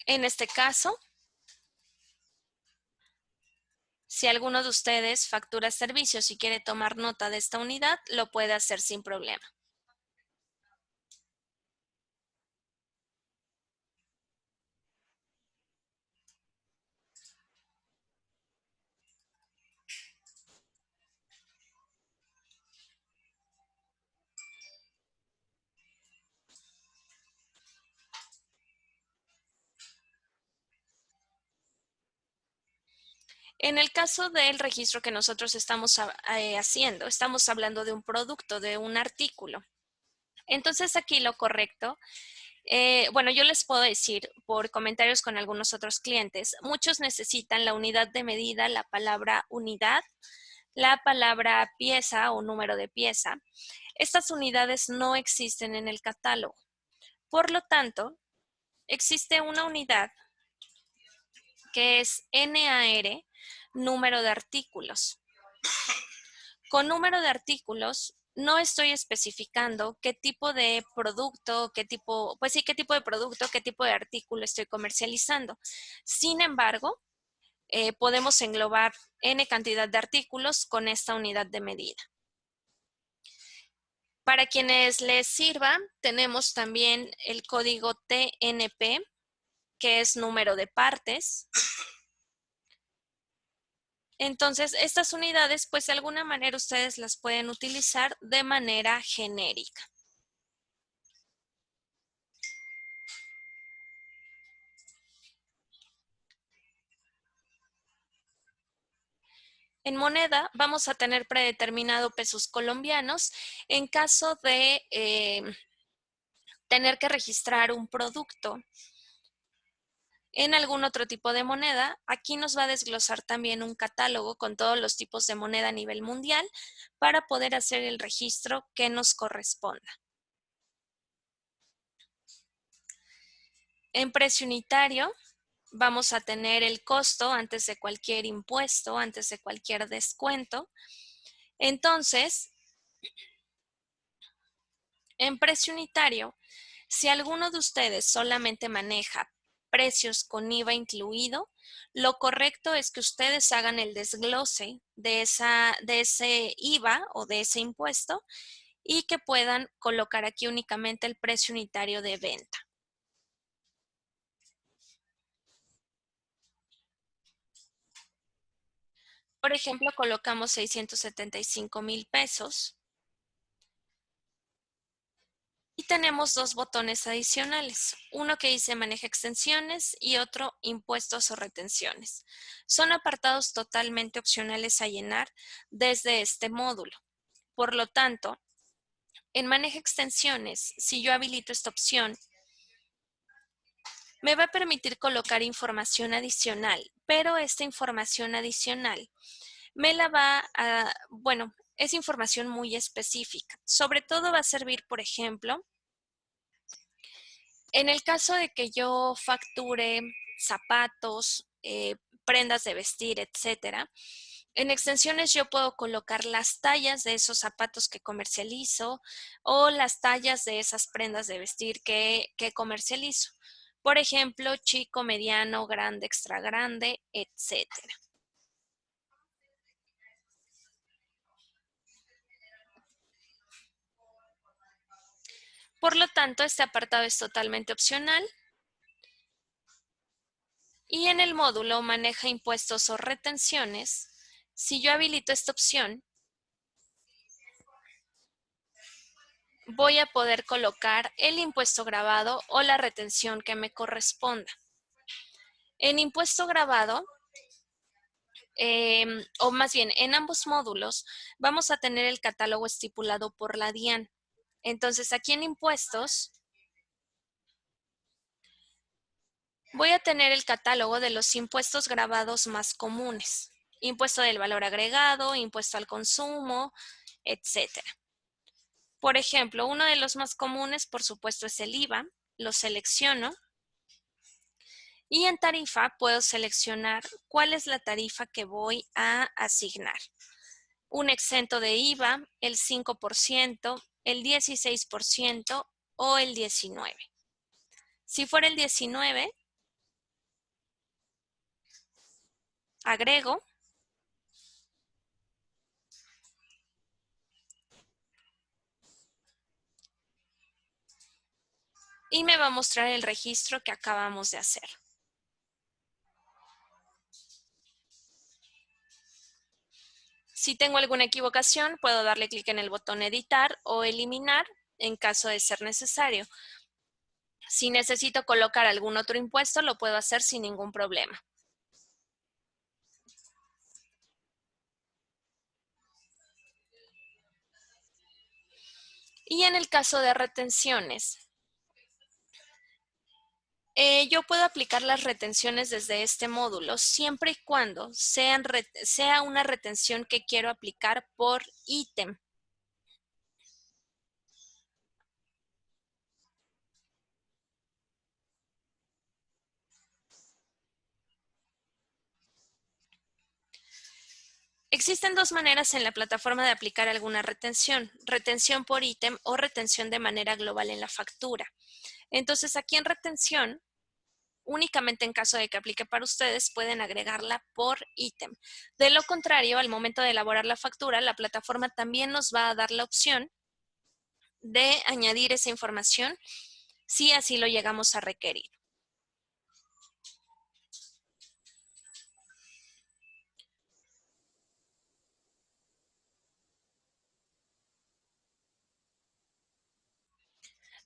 En este caso, si alguno de ustedes factura servicios y quiere tomar nota de esta unidad, lo puede hacer sin problema. En el caso del registro que nosotros estamos haciendo, estamos hablando de un producto, de un artículo. Entonces aquí lo correcto, bueno, yo les puedo decir por comentarios con algunos otros clientes, muchos necesitan la unidad de medida, la palabra unidad, la palabra pieza o número de pieza. Estas unidades no existen en el catálogo. Por lo tanto, existe una unidad que es NAR, número de artículos. Con número de artículos no estoy especificando qué tipo de producto, qué tipo de producto, qué tipo de artículo estoy comercializando. Sin embargo, podemos englobar N cantidad de artículos con esta unidad de medida. Para quienes les sirva, tenemos también el código TNP, que es número de partes. Entonces, estas unidades, pues de alguna manera ustedes las pueden utilizar de manera genérica. En moneda vamos a tener predeterminado pesos colombianos. En caso de tener que registrar un producto en algún otro tipo de moneda, aquí nos va a desglosar también un catálogo con todos los tipos de moneda a nivel mundial para poder hacer el registro que nos corresponda. En precio unitario vamos a tener el costo antes de cualquier impuesto, antes de cualquier descuento. Entonces, en precio unitario, si alguno de ustedes solamente maneja precios con IVA incluido, lo correcto es que ustedes hagan el desglose de ese IVA o de ese impuesto y que puedan colocar aquí únicamente el precio unitario de venta. Por ejemplo, colocamos 675,000 pesos y tenemos dos botones adicionales, uno que dice maneja extensiones y otro impuestos o retenciones. Son apartados totalmente opcionales a llenar desde este módulo. Por lo tanto, en maneja extensiones, si yo habilito esta opción, me va a permitir colocar información adicional, pero esta información adicional me la va a, bueno, es información muy específica. Sobre todo va a servir, por ejemplo, en el caso de que yo facture zapatos, prendas de vestir, etcétera, en extensiones yo puedo colocar las tallas de esos zapatos que comercializo o las tallas de esas prendas de vestir que comercializo. Por ejemplo, chico, mediano, grande, extra grande, etcétera. Por lo tanto, este apartado es totalmente opcional. Y en el módulo maneja impuestos o retenciones. Si yo habilito esta opción, voy a poder colocar el impuesto grabado o la retención que me corresponda. En impuesto grabado, o más bien en ambos módulos, vamos a tener el catálogo estipulado por la DIAN. Entonces, aquí en impuestos, voy a tener el catálogo de los impuestos grabados más comunes. Impuesto del valor agregado, impuesto al consumo, etcétera. Por ejemplo, uno de los más comunes, por supuesto, es el IVA. Lo selecciono y en tarifa puedo seleccionar cuál es la tarifa que voy a asignar. Un exento de IVA, el 5%, el 16% o el 19%. Si fuera el 19%, agrego y me va a mostrar el registro que acabamos de hacer. Si tengo alguna equivocación, puedo darle clic en el botón editar o eliminar en caso de ser necesario. Si necesito colocar algún otro impuesto, lo puedo hacer sin ningún problema. Y en el caso de retenciones, yo puedo aplicar las retenciones desde este módulo siempre y cuando sea una retención que quiero aplicar por ítem. Existen dos maneras en la plataforma de aplicar alguna retención por ítem o retención de manera global en la factura. Entonces, aquí en retención, únicamente en caso de que aplique para ustedes, pueden agregarla por ítem. De lo contrario, al momento de elaborar la factura, la plataforma también nos va a dar la opción de añadir esa información si así lo llegamos a requerir.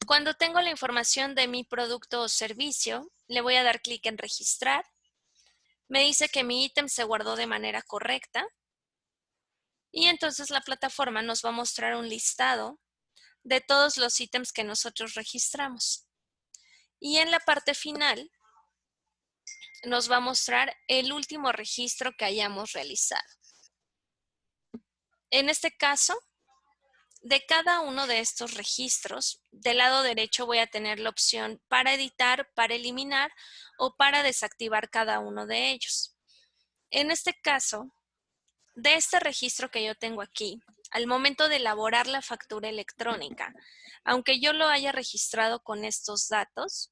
Cuando tengo la información de mi producto o servicio, le voy a dar clic en registrar. Me dice que mi ítem se guardó de manera correcta y entonces la plataforma nos va a mostrar un listado de todos los ítems que nosotros registramos. Y en la parte final nos va a mostrar el último registro que hayamos realizado. En este caso, de cada uno de estos registros, del lado derecho voy a tener la opción para editar, para eliminar o para desactivar cada uno de ellos. En este caso, de este registro que yo tengo aquí, al momento de elaborar la factura electrónica, aunque yo lo haya registrado con estos datos,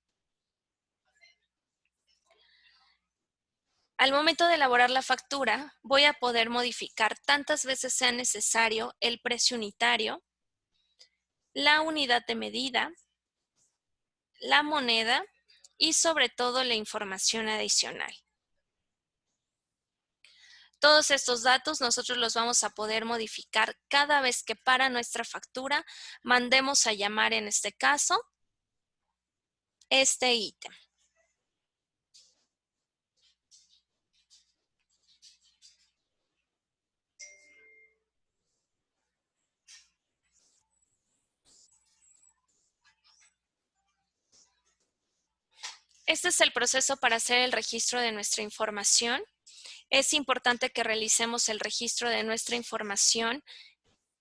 al momento de elaborar la factura, voy a poder modificar tantas veces sea necesario el precio unitario, la unidad de medida, la moneda y sobre todo la información adicional. Todos estos datos nosotros los vamos a poder modificar cada vez que para nuestra factura mandemos a llamar, en este caso, este ítem. Este es el proceso para hacer el registro de nuestra información. Es importante que realicemos el registro de nuestra información.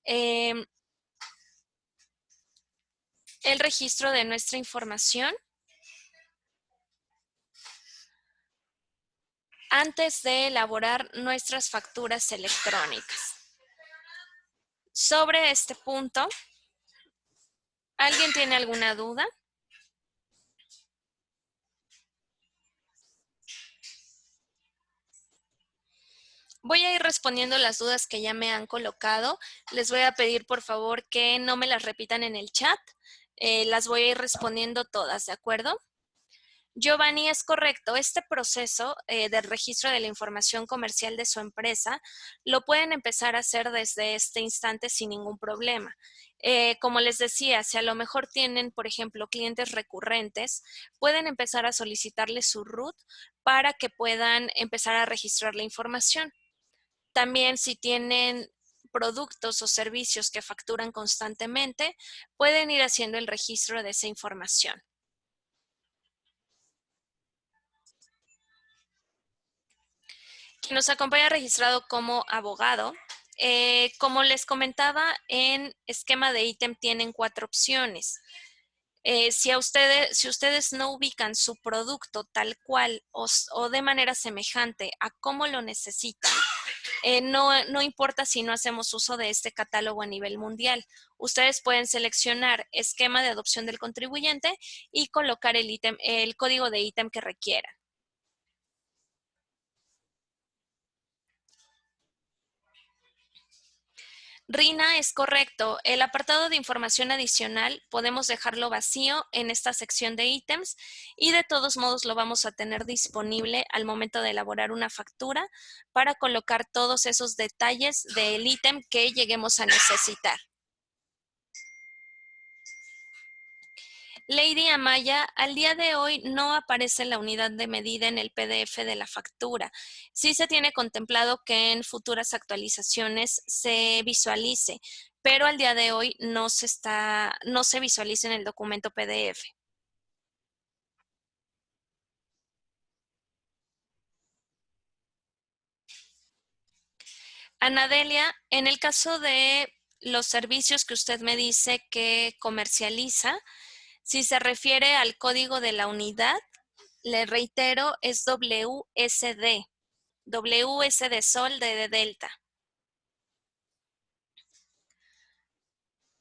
El registro de nuestra información antes de elaborar nuestras facturas electrónicas. Sobre este punto, ¿alguien tiene alguna duda? Voy a ir respondiendo las dudas que ya me han colocado. Les voy a pedir, por favor, que no me las repitan en el chat. Las voy a ir respondiendo todas, ¿de acuerdo? Giovanni, es correcto. Este proceso del registro de la información comercial de su empresa lo pueden empezar a hacer desde este instante sin ningún problema. Como les decía, si a lo mejor tienen, por ejemplo, clientes recurrentes, pueden empezar a solicitarles su RUT para que puedan empezar a registrar la información. También si tienen productos o servicios que facturan constantemente, pueden ir haciendo el registro de esa información. Quien nos acompaña registrado como abogado, como les comentaba, en esquema de ítem tienen 4 opciones. Si ustedes no ubican su producto tal cual o de manera semejante a cómo lo necesitan, no importa si no hacemos uso de este catálogo a nivel mundial. Ustedes pueden seleccionar esquema de adopción del contribuyente y colocar el código de ítem que requieran. Rina, es correcto. El apartado de información adicional podemos dejarlo vacío en esta sección de ítems y de todos modos lo vamos a tener disponible al momento de elaborar una factura para colocar todos esos detalles del ítem que lleguemos a necesitar. Lady Amaya, al día de hoy no aparece la unidad de medida en el PDF de la factura. Sí se tiene contemplado que en futuras actualizaciones se visualice, pero al día de hoy no se visualiza en el documento PDF. Anadelia, en el caso de los servicios que usted me dice que comercializa, si se refiere al código de la unidad, le reitero, es WSD. WS de Sol, D de Delta.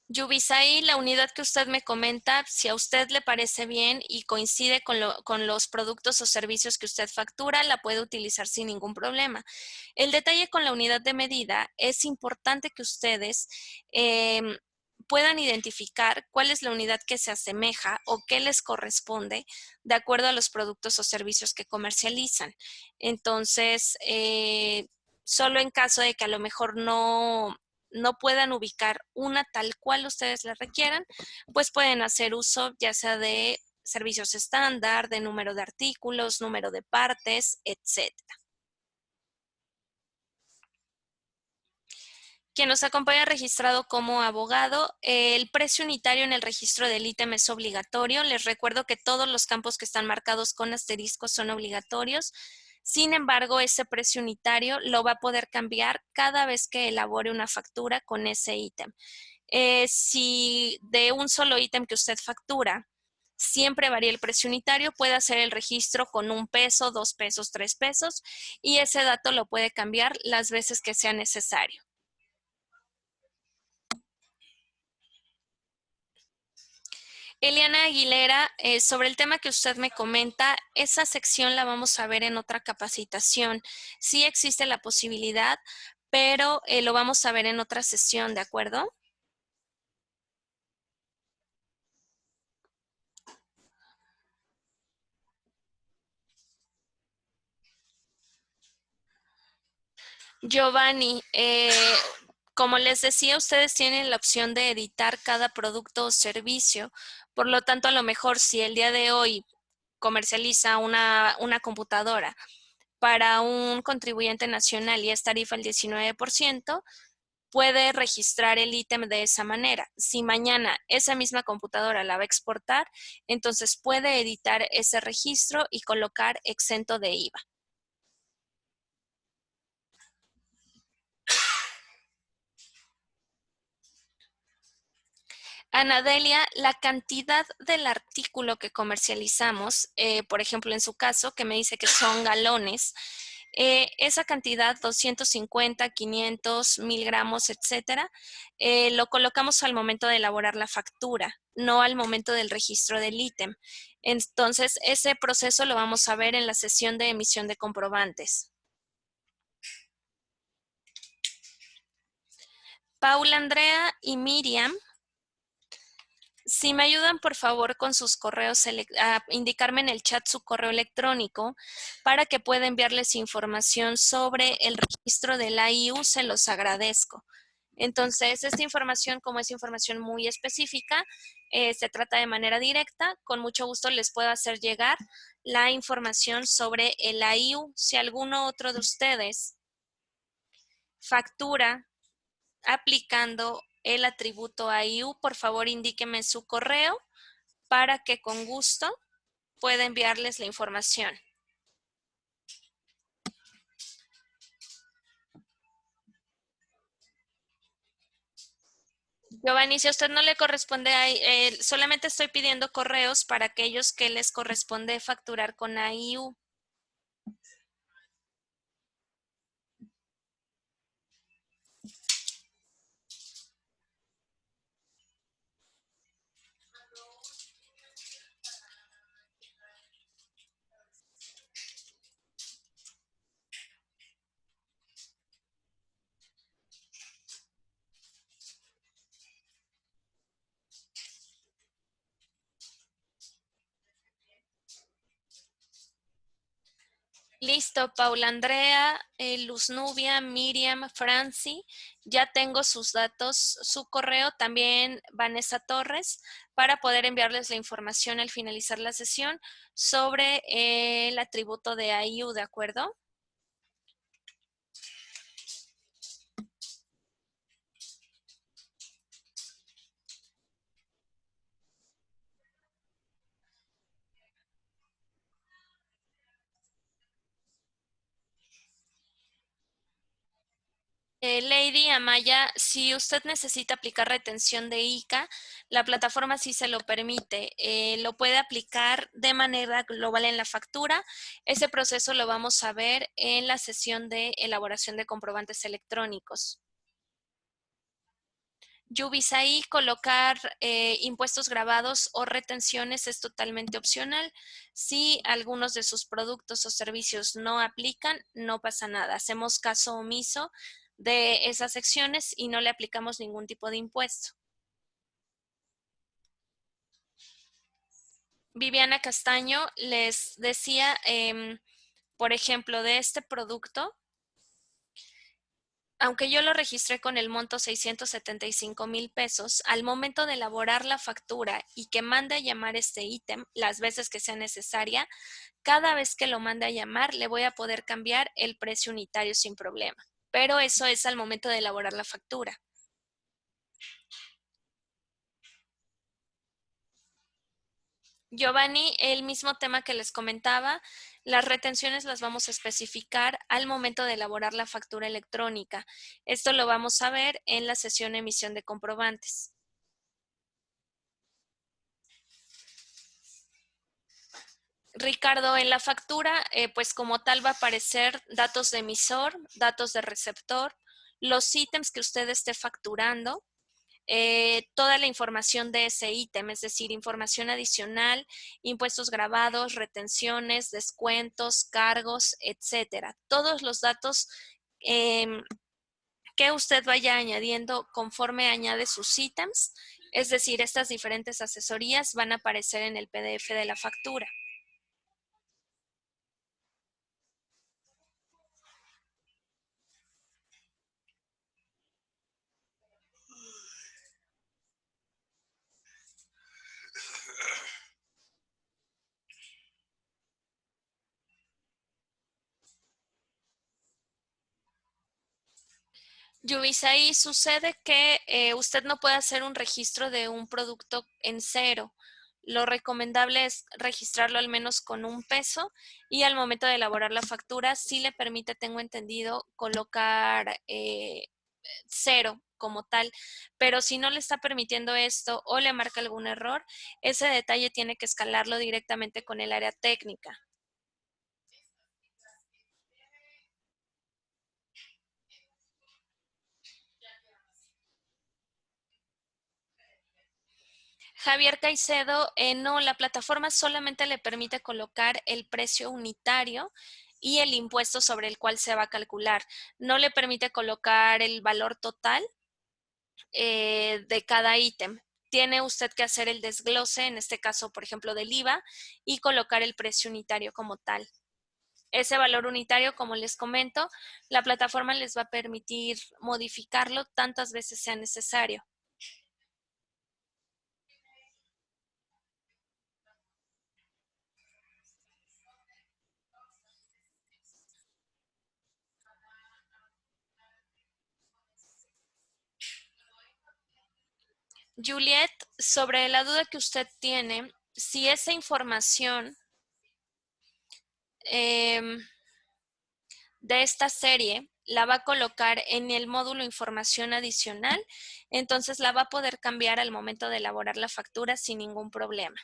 Yubisai, la unidad que usted me comenta, si a usted le parece bien y coincide con los productos o servicios que usted factura, la puede utilizar sin ningún problema. El detalle con la unidad de medida, es importante que ustedes puedan identificar cuál es la unidad que se asemeja o qué les corresponde de acuerdo a los productos o servicios que comercializan. Entonces, solo en caso de que a lo mejor no puedan ubicar una tal cual ustedes la requieran, pues pueden hacer uso ya sea de servicios estándar, de número de artículos, número de partes, etc. Quien nos acompaña registrado como abogado, el precio unitario en el registro del ítem es obligatorio. Les recuerdo que todos los campos que están marcados con asteriscos son obligatorios. Sin embargo, ese precio unitario lo va a poder cambiar cada vez que elabore una factura con ese ítem. Si de un solo ítem que usted factura siempre varía el precio unitario, puede hacer el registro con 1 peso, 2 pesos, 3 pesos y ese dato lo puede cambiar las veces que sea necesario. Eliana Aguilera, sobre el tema que usted me comenta, esa sección la vamos a ver en otra capacitación. Sí existe la posibilidad, pero lo vamos a ver en otra sesión, ¿de acuerdo? Giovanni, como les decía, ustedes tienen la opción de editar cada producto o servicio. Por lo tanto, a lo mejor si el día de hoy comercializa una computadora para un contribuyente nacional y es tarifa el 19%, puede registrar el ítem de esa manera. Si mañana esa misma computadora la va a exportar, entonces puede editar ese registro y colocar exento de IVA. Anadelia, la cantidad del artículo que comercializamos, por ejemplo, en su caso, que me dice que son galones, esa cantidad, 250, 500, 1000 gramos, etcétera, lo colocamos al momento de elaborar la factura, no al momento del registro del ítem. Entonces, ese proceso lo vamos a ver en la sesión de emisión de comprobantes. Paula, Andrea y Miriam, si me ayudan, por favor, con sus correos, a indicarme en el chat su correo electrónico para que pueda enviarles información sobre el registro del AIU, se los agradezco. Entonces, esta información, como es información muy específica, se trata de manera directa. Con mucho gusto les puedo hacer llegar la información sobre el AIU. Si alguno otro de ustedes factura aplicando el atributo AIU, por favor indíqueme su correo para que con gusto pueda enviarles la información. Giovanni, si a usted no le corresponde, solamente estoy pidiendo correos para aquellos que les corresponde facturar con AIU. Listo, Paula Andrea, Luz Nubia, Miriam, Franci, ya tengo sus datos, su correo, también Vanessa Torres, para poder enviarles la información al finalizar la sesión sobre el atributo de AIU, ¿de acuerdo? Lady Amaya, si usted necesita aplicar retención de ICA, la plataforma sí se lo permite. Lo puede aplicar de manera global en la factura. Ese proceso lo vamos a ver en la sesión de elaboración de comprobantes electrónicos. Yubisai, colocar impuestos grabados o retenciones es totalmente opcional. Si algunos de sus productos o servicios no aplican, no pasa nada. Hacemos caso omiso de esas secciones y no le aplicamos ningún tipo de impuesto. Viviana Castaño les decía, por ejemplo, de este producto, aunque yo lo registré con el monto 675,000 pesos, al momento de elaborar la factura y que mande a llamar este ítem las veces que sea necesaria, cada vez que lo mande a llamar le voy a poder cambiar el precio unitario sin problema. pero eso es al momento de elaborar la factura. Giovanni, el mismo tema que les comentaba, las retenciones las vamos a especificar al momento de elaborar la factura electrónica. Esto lo vamos a ver en la sesión emisión de comprobantes. Ricardo, en la factura, pues como tal va a aparecer datos de emisor, datos de receptor, los ítems que usted esté facturando, toda la información de ese ítem, es decir, información adicional, impuestos grabados, retenciones, descuentos, cargos, etcétera. Todos los datos que usted vaya añadiendo conforme añade sus ítems, es decir, estas diferentes asesorías van a aparecer en el PDF de la factura. Yubisaí, sucede que usted no puede hacer un registro de un producto en cero. Lo recomendable es registrarlo al menos con $1 y al momento de elaborar la factura sí le permite, tengo entendido, colocar cero como tal. Pero si no le está permitiendo esto o le marca algún error, ese detalle tiene que escalarlo directamente con el área técnica. Javier Caicedo, no, la plataforma solamente le permite colocar el precio unitario y el impuesto sobre el cual se va a calcular. No le permite colocar el valor total de cada ítem. Tiene usted que hacer el desglose, en este caso, por ejemplo, del IVA, y colocar el precio unitario como tal. Ese valor unitario, como les comento, la plataforma les va a permitir modificarlo tantas veces sea necesario. Juliet, sobre la duda que usted tiene, si esa información de esta serie la va a colocar en el módulo información adicional, entonces la va a poder cambiar al momento de elaborar la factura sin ningún problema.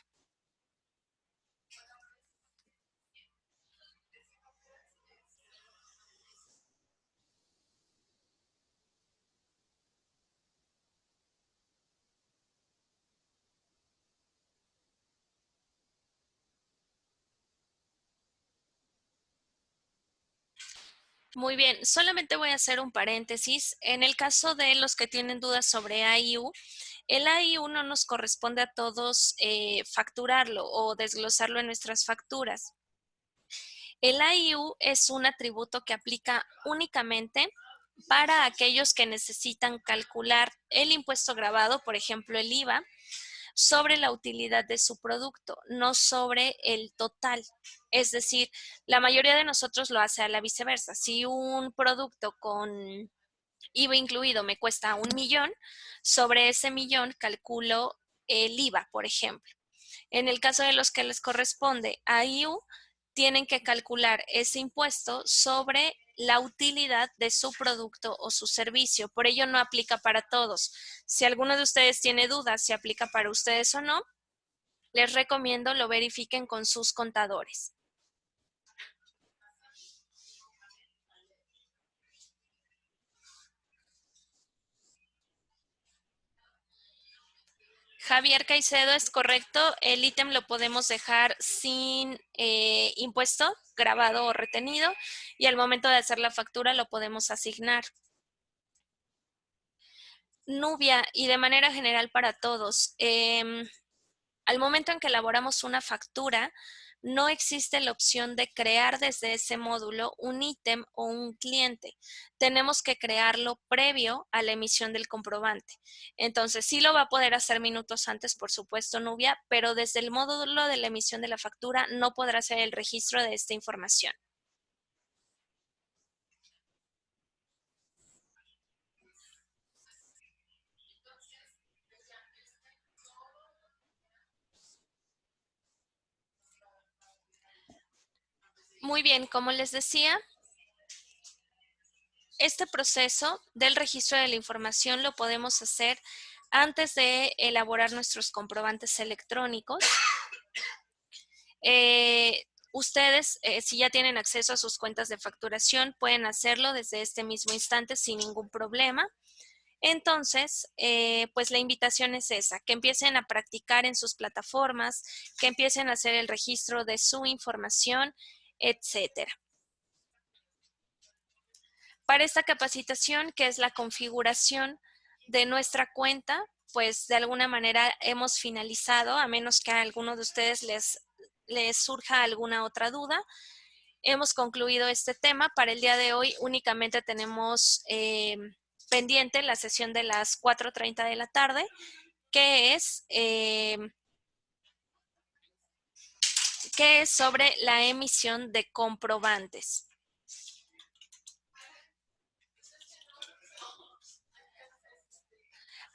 Muy bien, solamente voy a hacer un paréntesis. En el caso de los que tienen dudas sobre AIU, el AIU no nos corresponde a todos facturarlo o desglosarlo en nuestras facturas. El AIU es un atributo que aplica únicamente para aquellos que necesitan calcular el impuesto grabado, por ejemplo el IVA, sobre la utilidad de su producto, no sobre el total. Es decir, la mayoría de nosotros lo hace a la viceversa. Si un producto con IVA incluido me cuesta 1 millón, sobre ese millón calculo el IVA, por ejemplo. En el caso de los que les corresponde a IU, tienen que calcular ese impuesto sobre la utilidad de su producto o su servicio. Por ello no aplica para todos. Si alguno de ustedes tiene dudas si aplica para ustedes o no, les recomiendo lo verifiquen con sus contadores. Javier Caicedo, es correcto. El ítem lo podemos dejar sin impuesto grabado o retenido y al momento de hacer la factura lo podemos asignar. Nubia, y de manera general para todos, al momento en que elaboramos una factura, no existe la opción de crear desde ese módulo un ítem o un cliente. Tenemos que crearlo previo a la emisión del comprobante. Entonces, sí lo va a poder hacer minutos antes, por supuesto, Nubia, pero desde el módulo de la emisión de la factura no podrá hacer el registro de esta información. Muy bien, como les decía, este proceso del registro de la información lo podemos hacer antes de elaborar nuestros comprobantes electrónicos. Ustedes, si ya tienen acceso a sus cuentas de facturación, pueden hacerlo desde este mismo instante sin ningún problema. Entonces, pues la invitación es esa, que empiecen a practicar en sus plataformas, que empiecen a hacer el registro de su información, etcétera. Para esta capacitación, que es la configuración de nuestra cuenta, pues de alguna manera hemos finalizado, a menos que a alguno de ustedes les surja alguna otra duda. Hemos concluido este tema. Para el día de hoy únicamente tenemos pendiente la sesión de las 4:30 de la tarde, que es sobre la emisión de comprobantes.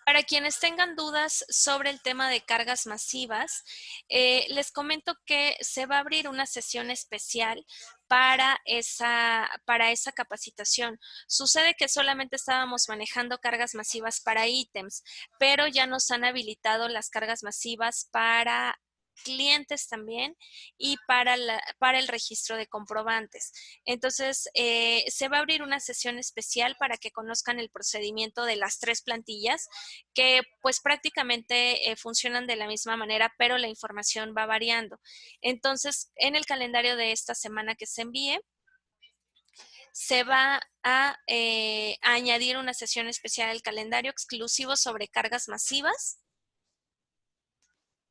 Para quienes tengan dudas sobre el tema de cargas masivas, les comento que se va a abrir una sesión especial para esa capacitación. Sucede que solamente estábamos manejando cargas masivas para ítems, pero ya nos han habilitado las cargas masivas para clientes también y para el registro de comprobantes. Entonces, se va a abrir una sesión especial para que conozcan el procedimiento de las 3 plantillas que pues prácticamente funcionan de la misma manera, pero la información va variando. Entonces, en el calendario de esta semana que se envíe, se va a añadir una sesión especial al calendario exclusivo sobre cargas masivas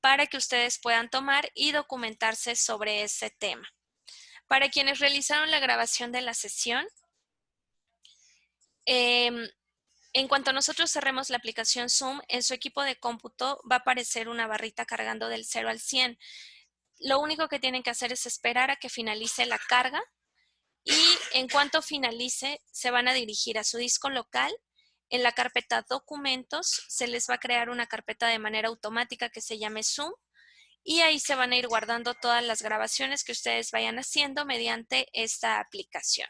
para que ustedes puedan tomar y documentarse sobre ese tema. Para quienes realizaron la grabación de la sesión, en cuanto nosotros cerremos la aplicación Zoom, en su equipo de cómputo va a aparecer una barrita cargando del 0 al 100. Lo único que tienen que hacer es esperar a que finalice la carga y en cuanto finalice se van a dirigir a su disco local. En la carpeta Documentos se les va a crear una carpeta de manera automática que se llame Zoom y ahí se van a ir guardando todas las grabaciones que ustedes vayan haciendo mediante esta aplicación.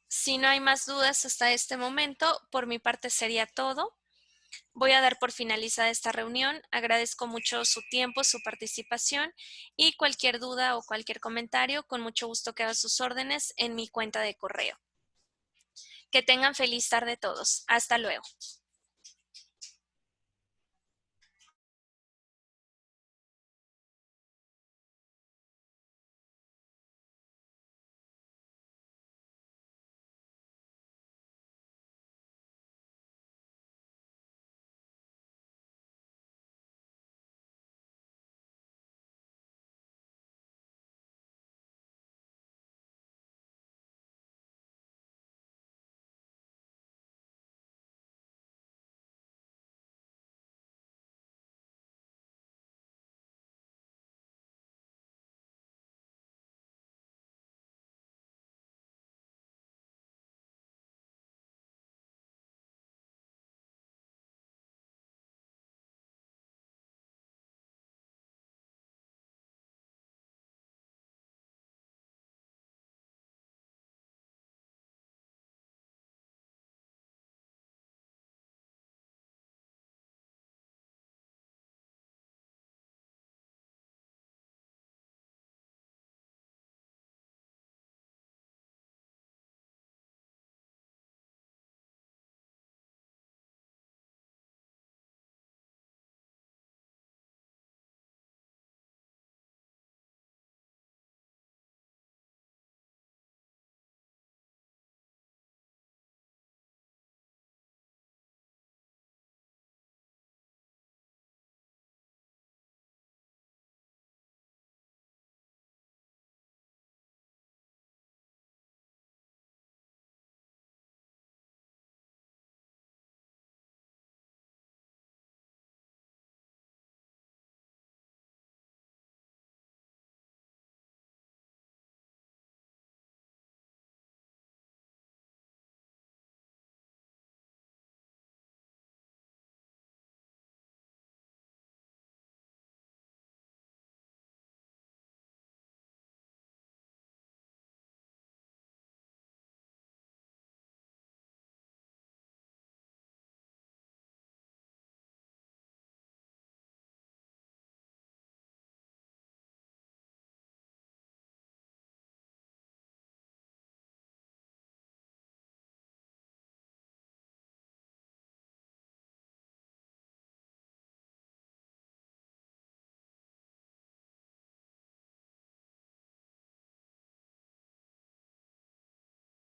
Si no hay más dudas hasta este momento, por mi parte sería todo. Voy a dar por finalizada esta reunión. Agradezco mucho su tiempo, su participación y cualquier duda o cualquier comentario, con mucho gusto quedo a sus órdenes en mi cuenta de correo. Que tengan feliz tarde todos. Hasta luego.